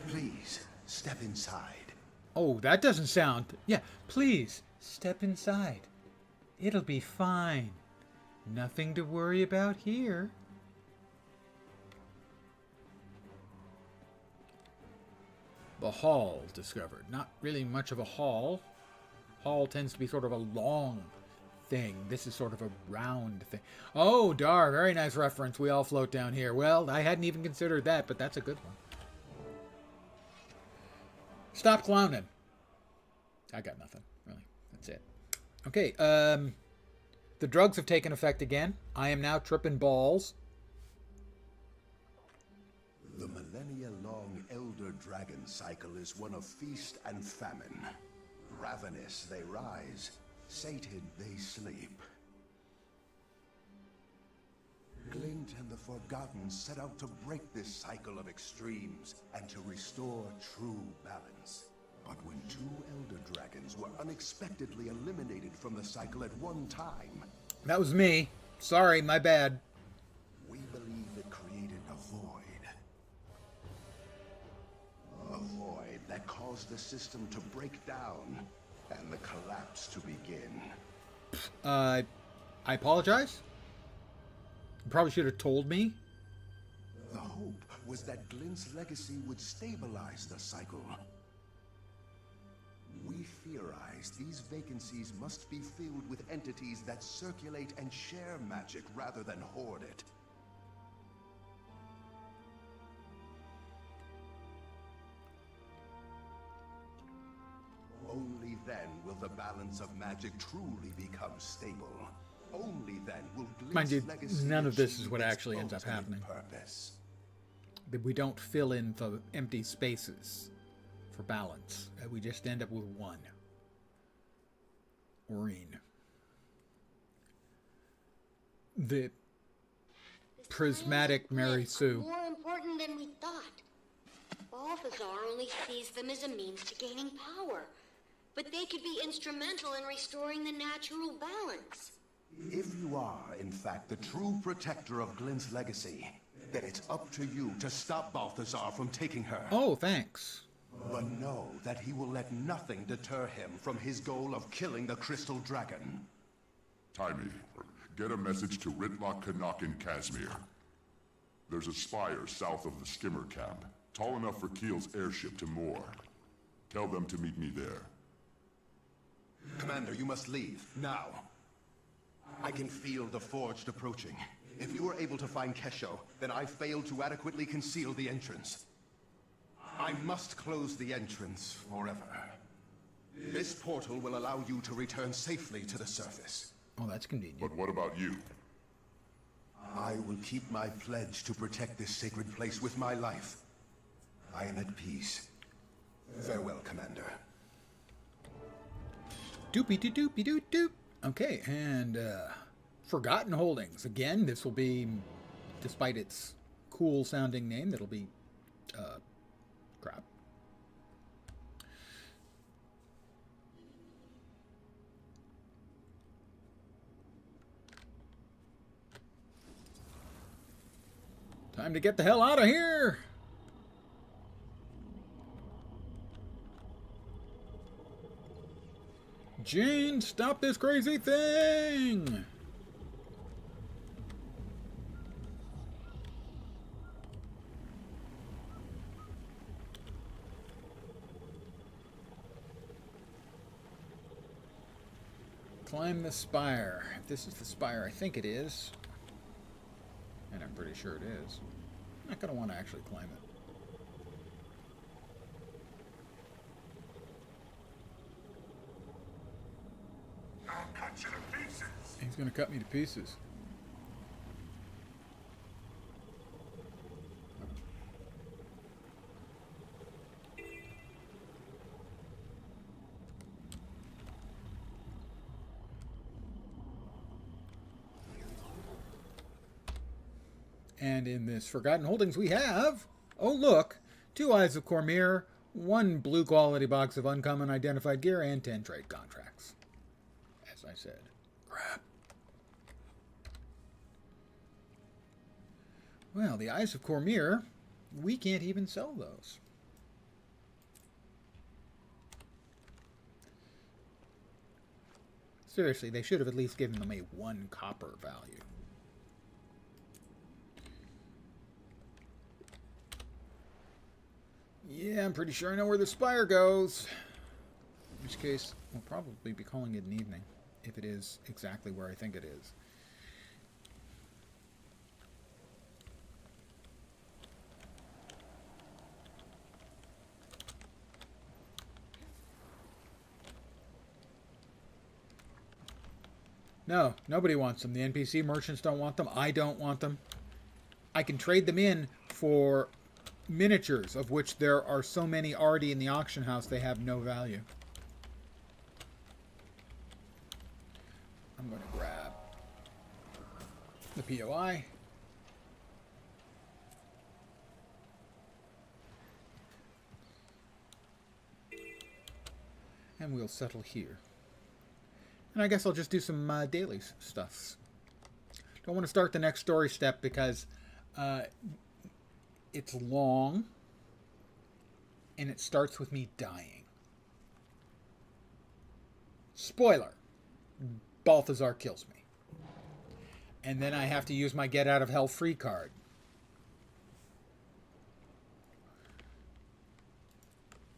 Please, step inside. Oh, that doesn't sound... Yeah, please, step inside. It'll be fine. Nothing to worry about here. The hall discovered. Not really much of a hall. Hall tends to be sort of a long thing. This is sort of a round thing. Oh, dar, very nice reference. We all float down here. Well, I hadn't even considered that, but that's a good one. Stop clowning. I got nothing, really. That's it. Okay, the drugs have taken effect again. I am now tripping balls. The millennia-long Elder Dragon cycle is one of feast and famine. Ravenous they rise, sated they sleep. Glint and the Forgotten set out to break this cycle of extremes and to restore true balance. But when two Elder Dragons were unexpectedly eliminated from the cycle at one time... That was me. Sorry, my bad. We believe it created a void. A void that caused the system to break down and the collapse to begin. I apologize. You probably should have told me. The hope was that Glint's legacy would stabilize the cycle. We theorize these vacancies must be filled with entities that circulate and share magic rather than hoard it. Only then will the balance of magic truly become stable. Only then will Mind you, Glint's legacy none of this is achieve what its actually ends up ultimate happening. purpose. That we don't fill in the empty spaces for balance. We just end up with one. Oreen. The prismatic Mary Sue. More important Balthazar only sees them as a means to gaining power. But they could be instrumental in restoring the natural balance. If you are, in fact, the true protector of Glint's legacy, then it's up to you to stop Balthazar from taking her. Oh, thanks. But know that he will let nothing deter him from his goal of killing the Crystal Dragon. Timey, get a message to Ritlock, Canuck, and Casimir. There's a spire south of the skimmer camp, tall enough for Keel's airship to moor. Tell them to meet me there. Commander, you must leave, now. I can feel the Forged approaching. If you are able to find Kesho, then I failed to adequately conceal the entrance. I must close the entrance forever. This portal will allow you to return safely to the surface. Oh, that's convenient. But what about you? I will keep my pledge to protect this sacred place with my life. I am at peace. Farewell, Commander. Doopy-doo-doopy-doo-doop. Okay, and Forgotten Holdings. Again, this will be, despite its cool-sounding name, that'll be crap. Time to get the hell out of here! Jane, stop this crazy thing! Climb the spire. If this is the spire, I think it is. And I'm pretty sure it is. I'm not going to want to actually climb it. I'll cut you to pieces. He's going to cut me to pieces. And in this Forgotten Holdings we have, oh look, 2 Eyes of Kormir, 1 blue quality box of uncommon identified gear, and 10 trade contracts. As I said. Crap. Well, the Eyes of Kormir, we can't even sell those. Seriously, they should have at least given them a 1 copper value. Yeah, I'm pretty sure I know where the spire goes. In which case, we'll probably be calling it an evening, if it is exactly where I think it is. No, nobody wants them. The NPC merchants don't want them. I don't want them. I can trade them in for miniatures, of which there are so many already in the auction house they have no value. I'm going to grab the POI. And we'll settle here. And I guess I'll just do some daily stuffs. Don't want to start the next story step because it's long, and it starts with me dying. Spoiler. Balthazar kills me. And then I have to use my Get Out of Hell free card.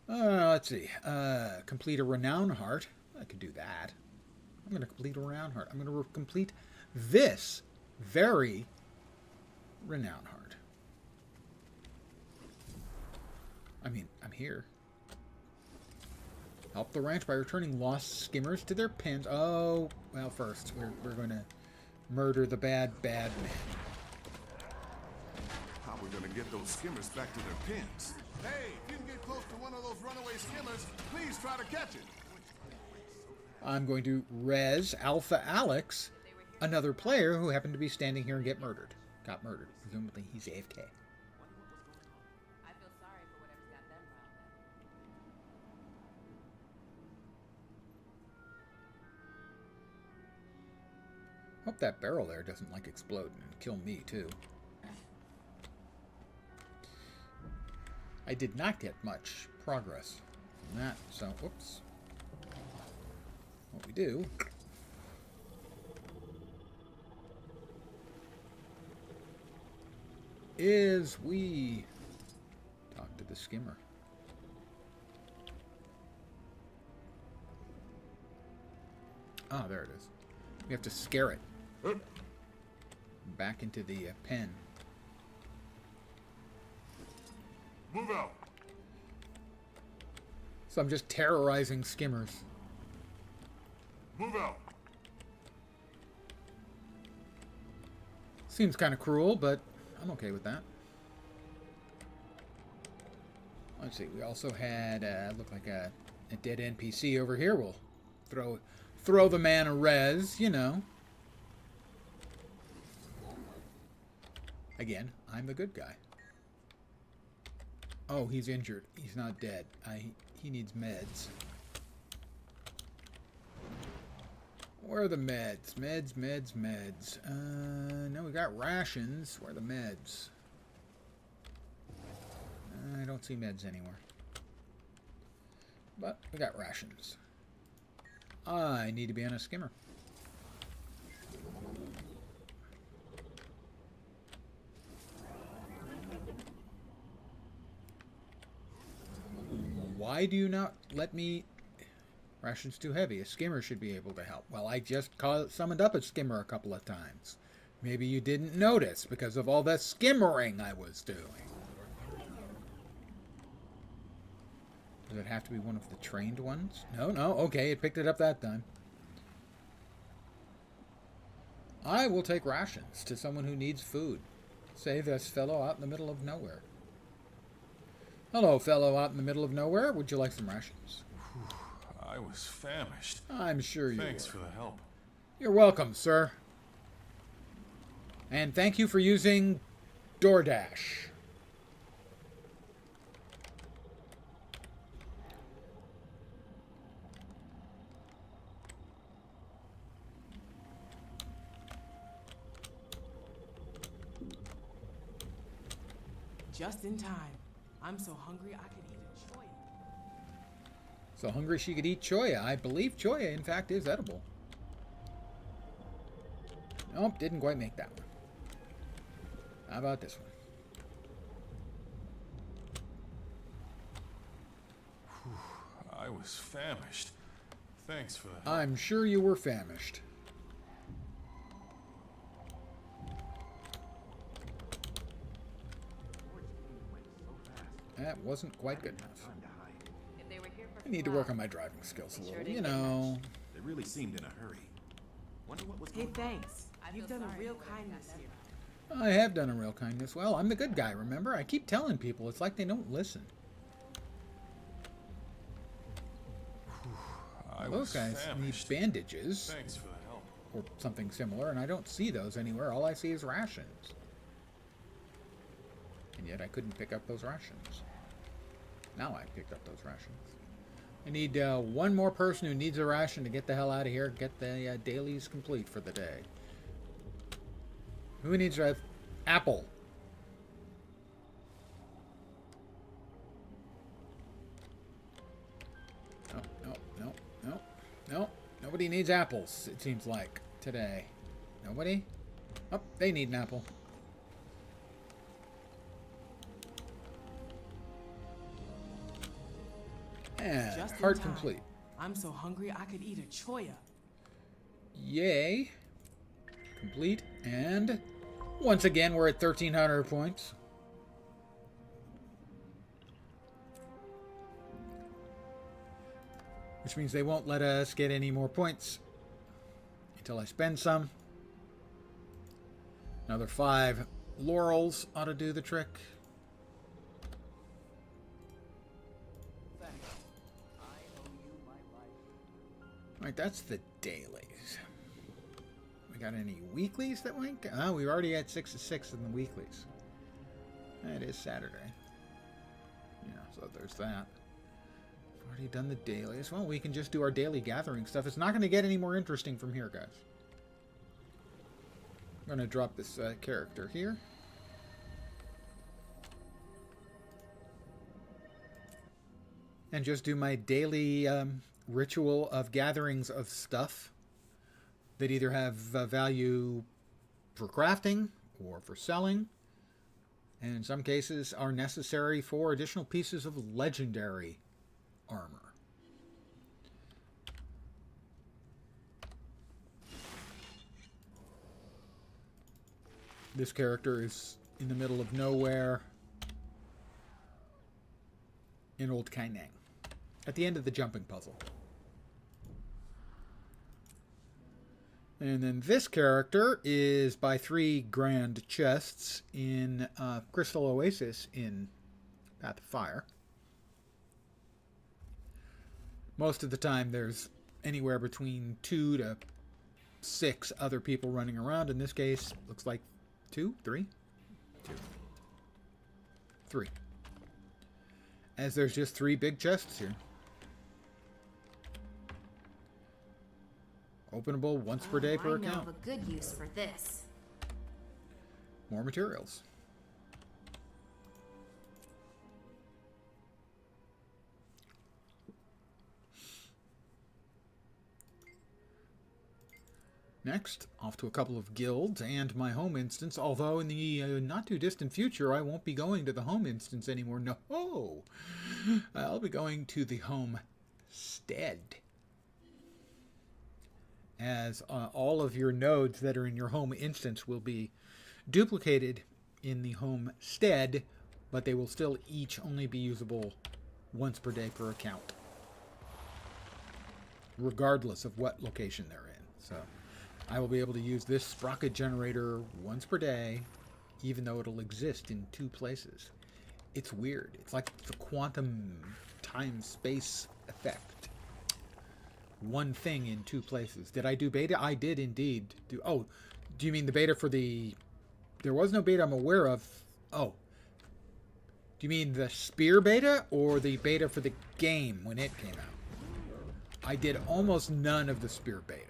Let's see. Complete a Renown Heart. I could do that. I'm going to complete a Renown Heart. I'm going to complete this very Renown Heart. I mean, I'm here. Help the ranch by returning lost skimmers to their pens. Oh, well, first, we're going to murder the bad man. How are we going to get those skimmers back to their pens? Hey, if you can get close to one of those runaway skimmers, please try to catch it. I'm going to res Alpha Alex, another player who happened to be standing here and got murdered. Presumably he's AFK. Hope that barrel there doesn't, like, explode and kill me, too. I did not get much progress from that, so, whoops. What we do... is we talk to the skimmer. Ah, there it is. We have to scare it back into the pen. Move out. So I'm just terrorizing skimmers. Move out. Seems kind of cruel, but I'm okay with that. Let's see. We also had look like a dead NPC over here. We'll throw the man a res, you know. Again, I'm the good guy. Oh, he's injured. He's not dead. He needs meds. Where are the meds? Meds. No, we got rations. Where are the meds? I don't see meds anywhere. But we got rations. I need to be on a skimmer. Why do you not let me... Ration's too heavy. A skimmer should be able to help. Well, I just summoned up a skimmer a couple of times. Maybe you didn't notice because of all the skimmering I was doing. Does it have to be one of the trained ones? No. Okay, it picked it up that time. I will take rations to someone who needs food. Save this fellow out in the middle of nowhere. Hello, fellow out in the middle of nowhere. Would you like some rations? I was famished. I'm sure you Thanks were. for the help. You're welcome, sir. And thank you for using DoorDash. Just in time. I'm so hungry I could eat a choya. So hungry she could eat choya. I believe choya, in fact, is edible. Nope, didn't quite make that one. How about this one? I was famished. Thanks for the help. I'm sure you were famished. That wasn't quite good enough. I need to work on my driving skills a little, you know. They really seemed in a hurry. Wonder what was Hey, thanks. You've done a real kindness here. I have done a real kindness. Well, I'm the good guy, remember? I keep telling people. It's like they don't listen. Those guys need bandages. Thanks for the help. Or something similar, and I don't see those anywhere. All I see is rations. And yet I couldn't pick up those rations. Now I picked up those rations. I need one more person who needs a ration to get the hell out of here. Get the dailies complete for the day. Who needs an apple? No. Nobody needs apples, it seems like, today. Nobody? Oh, they need an apple. And heart complete. I'm so hungry I could eat a choya. Yay. Complete. And once again, we're at 1,300 points. Which means they won't let us get any more points until I spend some. Another 5 laurels ought to do the trick. Alright, that's the dailies. We got any weeklies that went? Oh, we already had 6 of 6 in the weeklies. It is Saturday. Yeah, so there's that. Already done the dailies. Well, we can just do our daily gathering stuff. It's not going to get any more interesting from here, guys. going to drop this character here. And just do my daily ritual of gatherings of stuff that either have value for crafting or for selling, and in some cases are necessary for additional pieces of legendary armor. This character is in the middle of nowhere in Old Kaineng, at the end of the jumping puzzle. And then this character is by 3 grand chests in Crystal Oasis in Path of Fire. Most of the time there's anywhere between 2 to 6 other people running around. In this case, looks like 2, 3? 2. 3. As there's just 3 big chests here. Openable once per day per account. I know of a good use for this. More materials. Next, off to a couple of guilds and my home instance, although in the not too distant future I won't be going to the home instance anymore. No! I'll be going to the homestead. As all of your nodes that are in your home instance will be duplicated in the homestead, but they will still each only be usable once per day per account, regardless of what location they're in. So I will be able to use this sprocket generator once per day, even though it'll exist in 2 places. It's weird. It's like the quantum time-space effect. One thing in 2 places. Did I do beta? I did indeed do. Oh, do you mean the beta for the... There was no beta I'm aware of. Oh. Do you mean the Spear beta or the beta for the game when it came out? I did almost none of the Spear beta.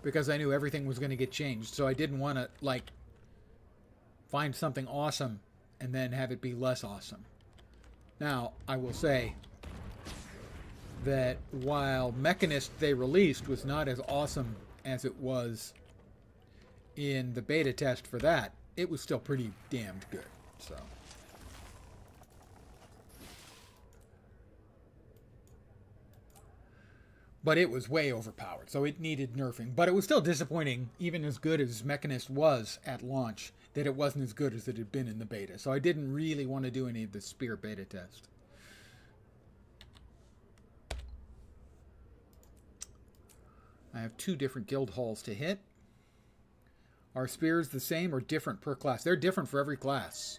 Because I knew everything was going to get changed, so I didn't want to, like, find something awesome and then have it be less awesome. Now, I will say that while Mechanist they released was not as awesome as it was in the beta test for that, it was still pretty damned good. So but it was way overpowered, so it needed nerfing. But it was still disappointing, even as good as Mechanist was at launch, that it wasn't as good as it had been in the beta. So I didn't really want to do any of the Spear beta test. I have 2 different guild halls to hit. Are Spears the same or different per class? They're different for every class.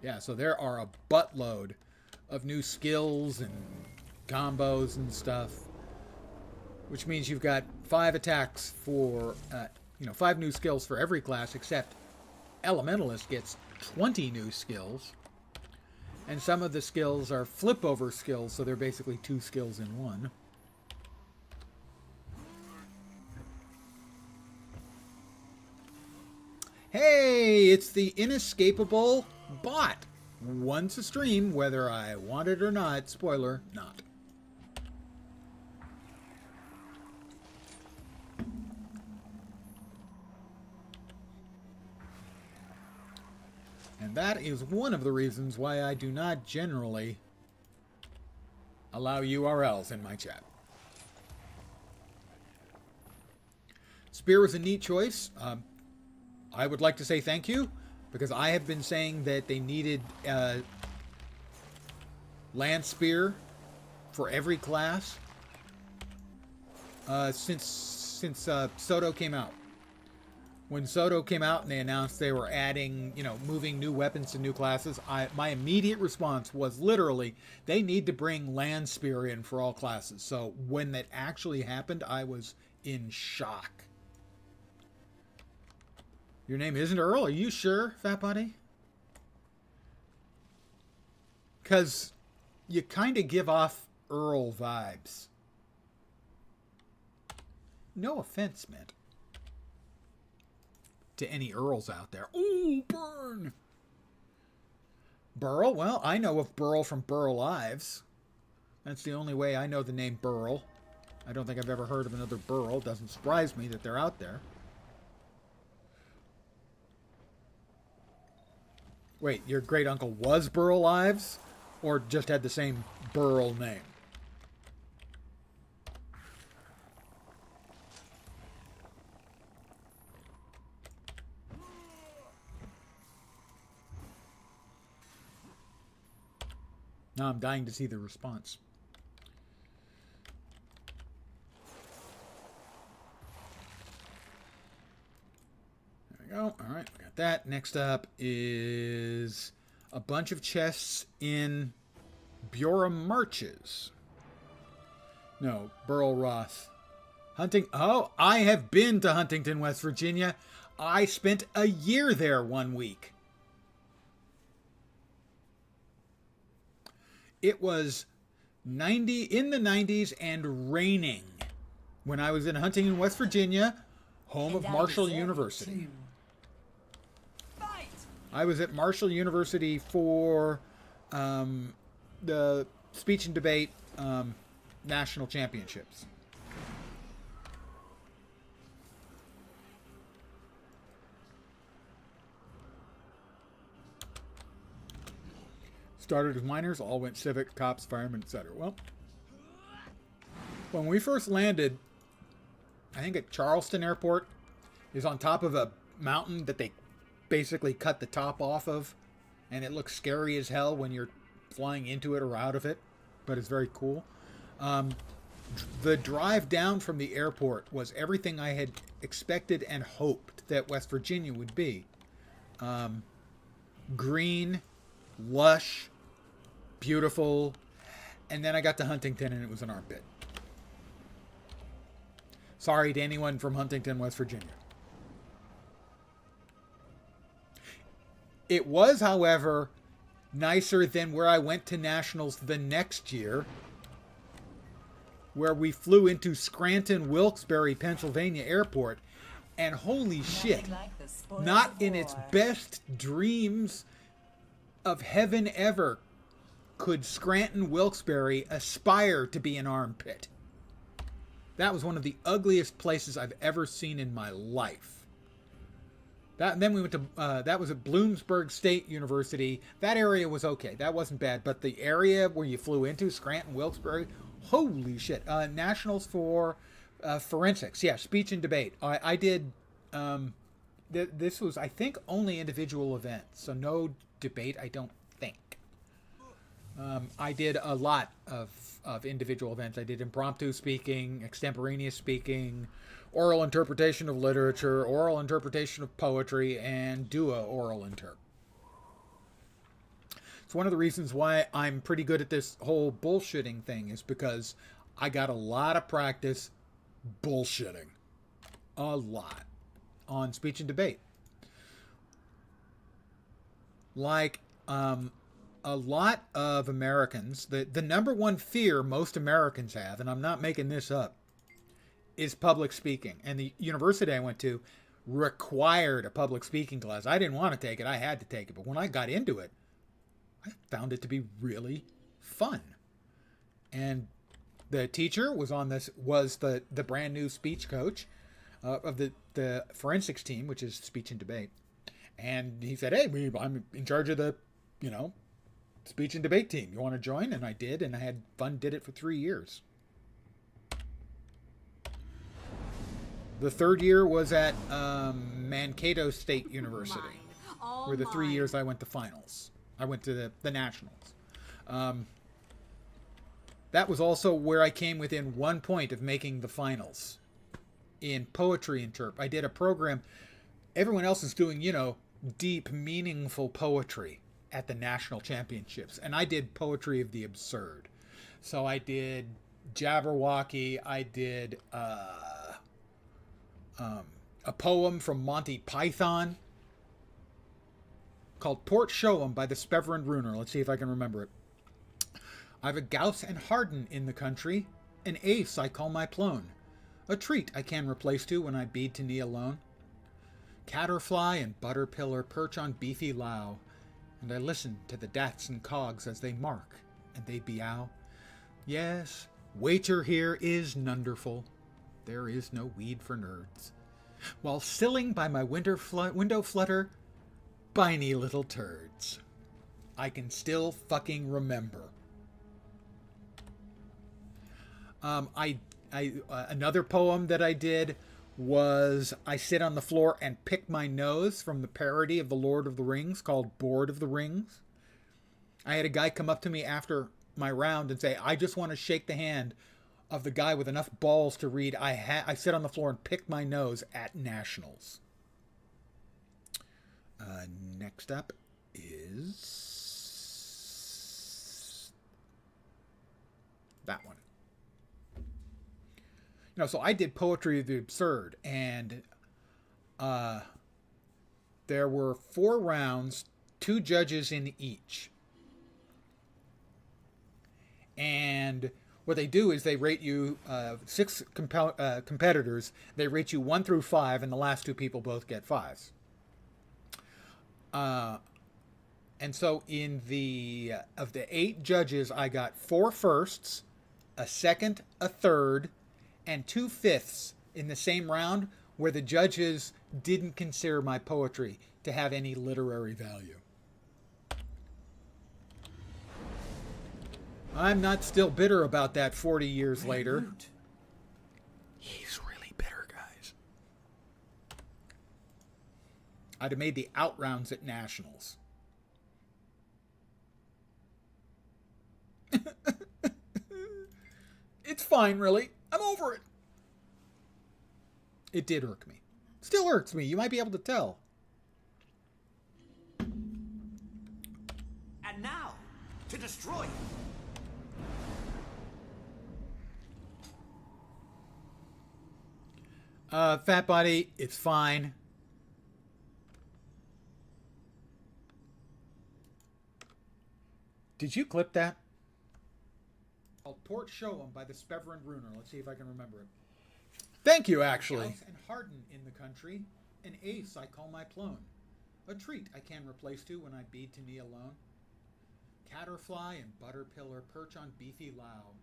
Yeah, so there are a buttload of new skills and combos and stuff. Which means you've got 5 attacks for, 5 new skills for every class, except Elementalist gets 20 new skills. And some of the skills are flip-over skills, so they're basically 2 skills in one. Hey, it's the inescapable bot. Once a stream, whether I want it or not. Spoiler, not. And that is one of the reasons why I do not generally allow URLs in my chat. Spear was a neat choice. I would like to say thank you, because I have been saying that they needed Land Spear for every class since Soto came out. When Soto came out and they announced they were adding, moving new weapons to new classes, my immediate response was literally, they need to bring Land Spear in for all classes. So when that actually happened, I was in shock. Your name isn't Earl? Are you sure, Fat Buddy? Because you kind of give off Earl vibes. No offense meant to any Earls out there. Ooh, burn! Burl? Well, I know of Burl from Burl Lives. That's the only way I know the name Burl. I don't think I've ever heard of another Burl. Doesn't surprise me that they're out there. Wait, your great uncle was Burl Lives? Or just had the same Burl name? Now I'm dying to see the response. There we go. All right, we got that. Next up is a bunch of chests in Bura Marches. No, Burl Roth. Oh, I have been to Huntington, West Virginia. I spent a year there 1 week. It was in the 90s and raining when I was in Huntington, West Virginia, home of Marshall University. I was at Marshall University for the speech and debate national championships. Started as miners, all went civic, cops, firemen, etc. Well, when we first landed, I think at Charleston Airport, is on top of a mountain that they basically cut the top off of, and it looks scary as hell when you're flying into it or out of it, but it's very cool. The drive down from the airport was everything I had expected and hoped that West Virginia would be. Green, lush, beautiful, and then I got to Huntington and it was an armpit. Sorry to anyone from Huntington, West Virginia. It was, however, nicer than where I went to Nationals the next year, where we flew into Scranton Wilkes-Barre, Pennsylvania airport, and holy shit, not in its best dreams of heaven ever could Scranton Wilkes-Barre aspire to be an armpit. That was one of the ugliest places I've ever seen in my life. Then we went to, that was at Bloomsburg State University. That area was okay. That wasn't bad. But the area where you flew into, Scranton, Wilkes-Barre, holy shit. Nationals for forensics. Yeah, speech and debate. I did, this was, I think, only individual events. So no debate, I don't think. I did a lot of individual events. I did impromptu speaking, extemporaneous speaking, oral interpretation of literature, oral interpretation of poetry, and duo oral interp. It's one of the reasons why I'm pretty good at this whole bullshitting thing, is because I got a lot of practice bullshitting. A lot. On speech and debate. Like, a lot of Americans, the number one fear most Americans have, and I'm not making this up, is public speaking. And the university I went to required a public speaking class. I didn't want to take it. I had to take it. But when I got into it, I found it to be really fun. And the teacher was the brand new speech coach of the forensics team, which is speech and debate. And he said, hey, I'm in charge of the, speech and debate team. You want to join? And I did, and I had fun, did it for 3 years. The third year was at Mankato State University, where the 3 years I went to finals. I went to the nationals. That was also where I came within 1 point of making the finals in poetry interp. I did a program. Everyone else is doing, deep, meaningful poetry at the national championships. And I did poetry of the absurd. So I did Jabberwocky. I did a poem from Monty Python called Port Show 'em by the Speverin Runer. Let's see if I can remember it. I've a Gauss and Harden in the country, an ace I call my plone, a treat I can replace to when I bead to knee alone. Caterfly and butterpillar perch on beefy low, and I listen to the dats and cogs as they mark and they beow. Yes, waiter here is nunderful. There is no weed for nerds. While stilling by my window flutter, biny little turds. I can still fucking remember. Another poem that I did was I sit on the floor and pick my nose from the parody of The Lord of the Rings called Bored of the Rings. I had a guy come up to me after my round and say, I just want to shake the hand of the guy with enough balls to read I sit on the floor and pick my nose at nationals. Next up is that one. So I did Poetry of the Absurd, and there were 4 rounds, 2 judges in each. And what they do is they rate you 6 competitors. They rate you 1 through 5, and the last 2 people both get 5s. And so of the 8 judges, I got 4 firsts, a second, a third, and 2 fifths in the same round, where the judges didn't consider my poetry to have any literary value. I'm not still bitter about that 40 years later. He's really bitter, guys. I'd have made the out rounds at nationals. It's fine, really. I'm over it. It did irk me. Still irks me. You might be able to tell. And now, to destroy you. Fat Body, it's fine. Did you clip that? Called Port Show 'em by the Speverin Runer. Let's see if I can remember it. Thank you, actually. Gauss and Harden in the country, an ace I call my plone, a treat I can replace to when I bead to knee alone. Caterfly and butterpillar perch on beefy low,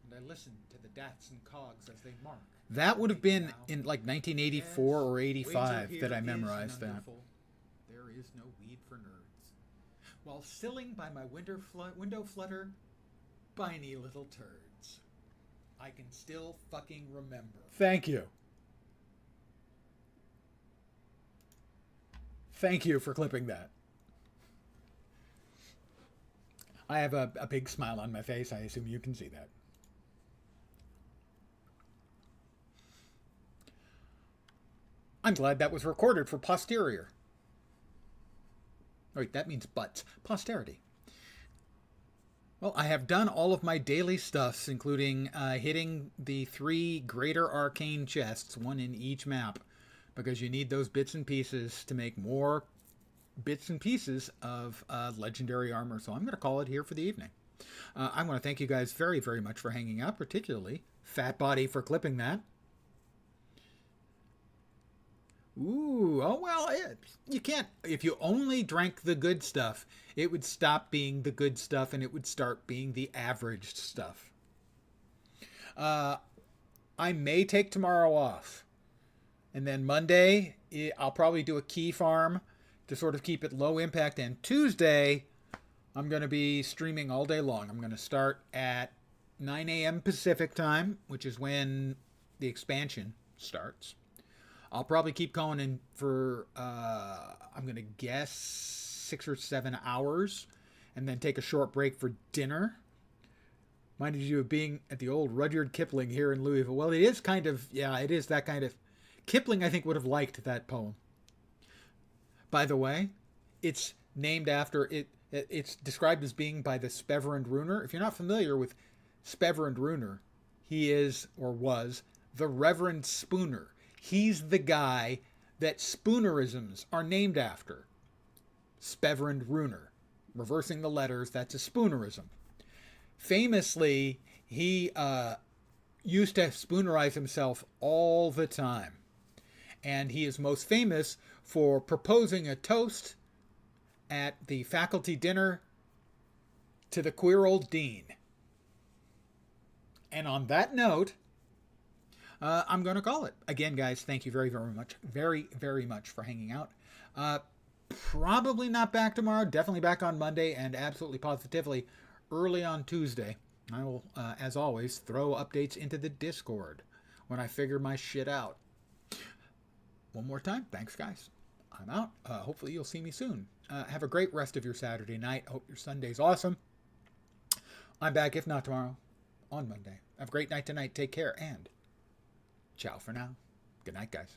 and I listen to the dats and cogs as they mark. That would have been in like 1984 or 85 that I memorized that. There is no weed for nerds. While stilling by my window flutter, biny little turds. I can still fucking remember. Thank you. Thank you for clipping that. I have a big smile on my face. I assume you can see that. I'm glad that was recorded for posterior. Wait, that means butts. Posterity. Well, I have done all of my daily stuffs, including hitting the 3 greater arcane chests, 1 in each map, because you need those bits and pieces to make more bits and pieces of legendary armor. So I'm going to call it here for the evening. I want to thank you guys very, very much for hanging out, particularly Fat Body for clipping that. Ooh, oh well, you can't. If you only drank the good stuff, it would stop being the good stuff and it would start being the averaged stuff. I may take tomorrow off. And then Monday, I'll probably do a key farm to sort of keep it low impact. And Tuesday, I'm going to be streaming all day long. I'm going to start at 9 a.m. Pacific time, which is when the expansion starts. I'll probably keep going in for, I'm going to guess, 6 or 7 hours, and then take a short break for dinner. Reminded you of being at the old Rudyard Kipling here in Louisville. Well, it is kind of, yeah, it is that kind of. Kipling, I think, would have liked that poem. By the way, it's named after, it's described as being by the Speverin Runer. If you're not familiar with Speverin Runer, he is, or was, the Reverend Spooner. He's the guy that Spoonerisms are named after. Speverin Runer. Reversing the letters, that's a Spoonerism. famously, he used to spoonerize himself all the time. And he is most famous for proposing a toast at the faculty dinner to the queer old dean. And on that note, I'm going to call it. Again, guys, thank you very, very much for hanging out. Probably not back tomorrow. Definitely back on Monday, and absolutely positively early on Tuesday. I will, as always, throw updates into the Discord when I figure my shit out. One more time, thanks, guys. I'm out. Hopefully you'll see me soon. Have a great rest of your Saturday night. Hope your Sunday's awesome. I'm back, if not tomorrow, on Monday. Have a great night tonight. Take care, and ciao for now. Good night, guys.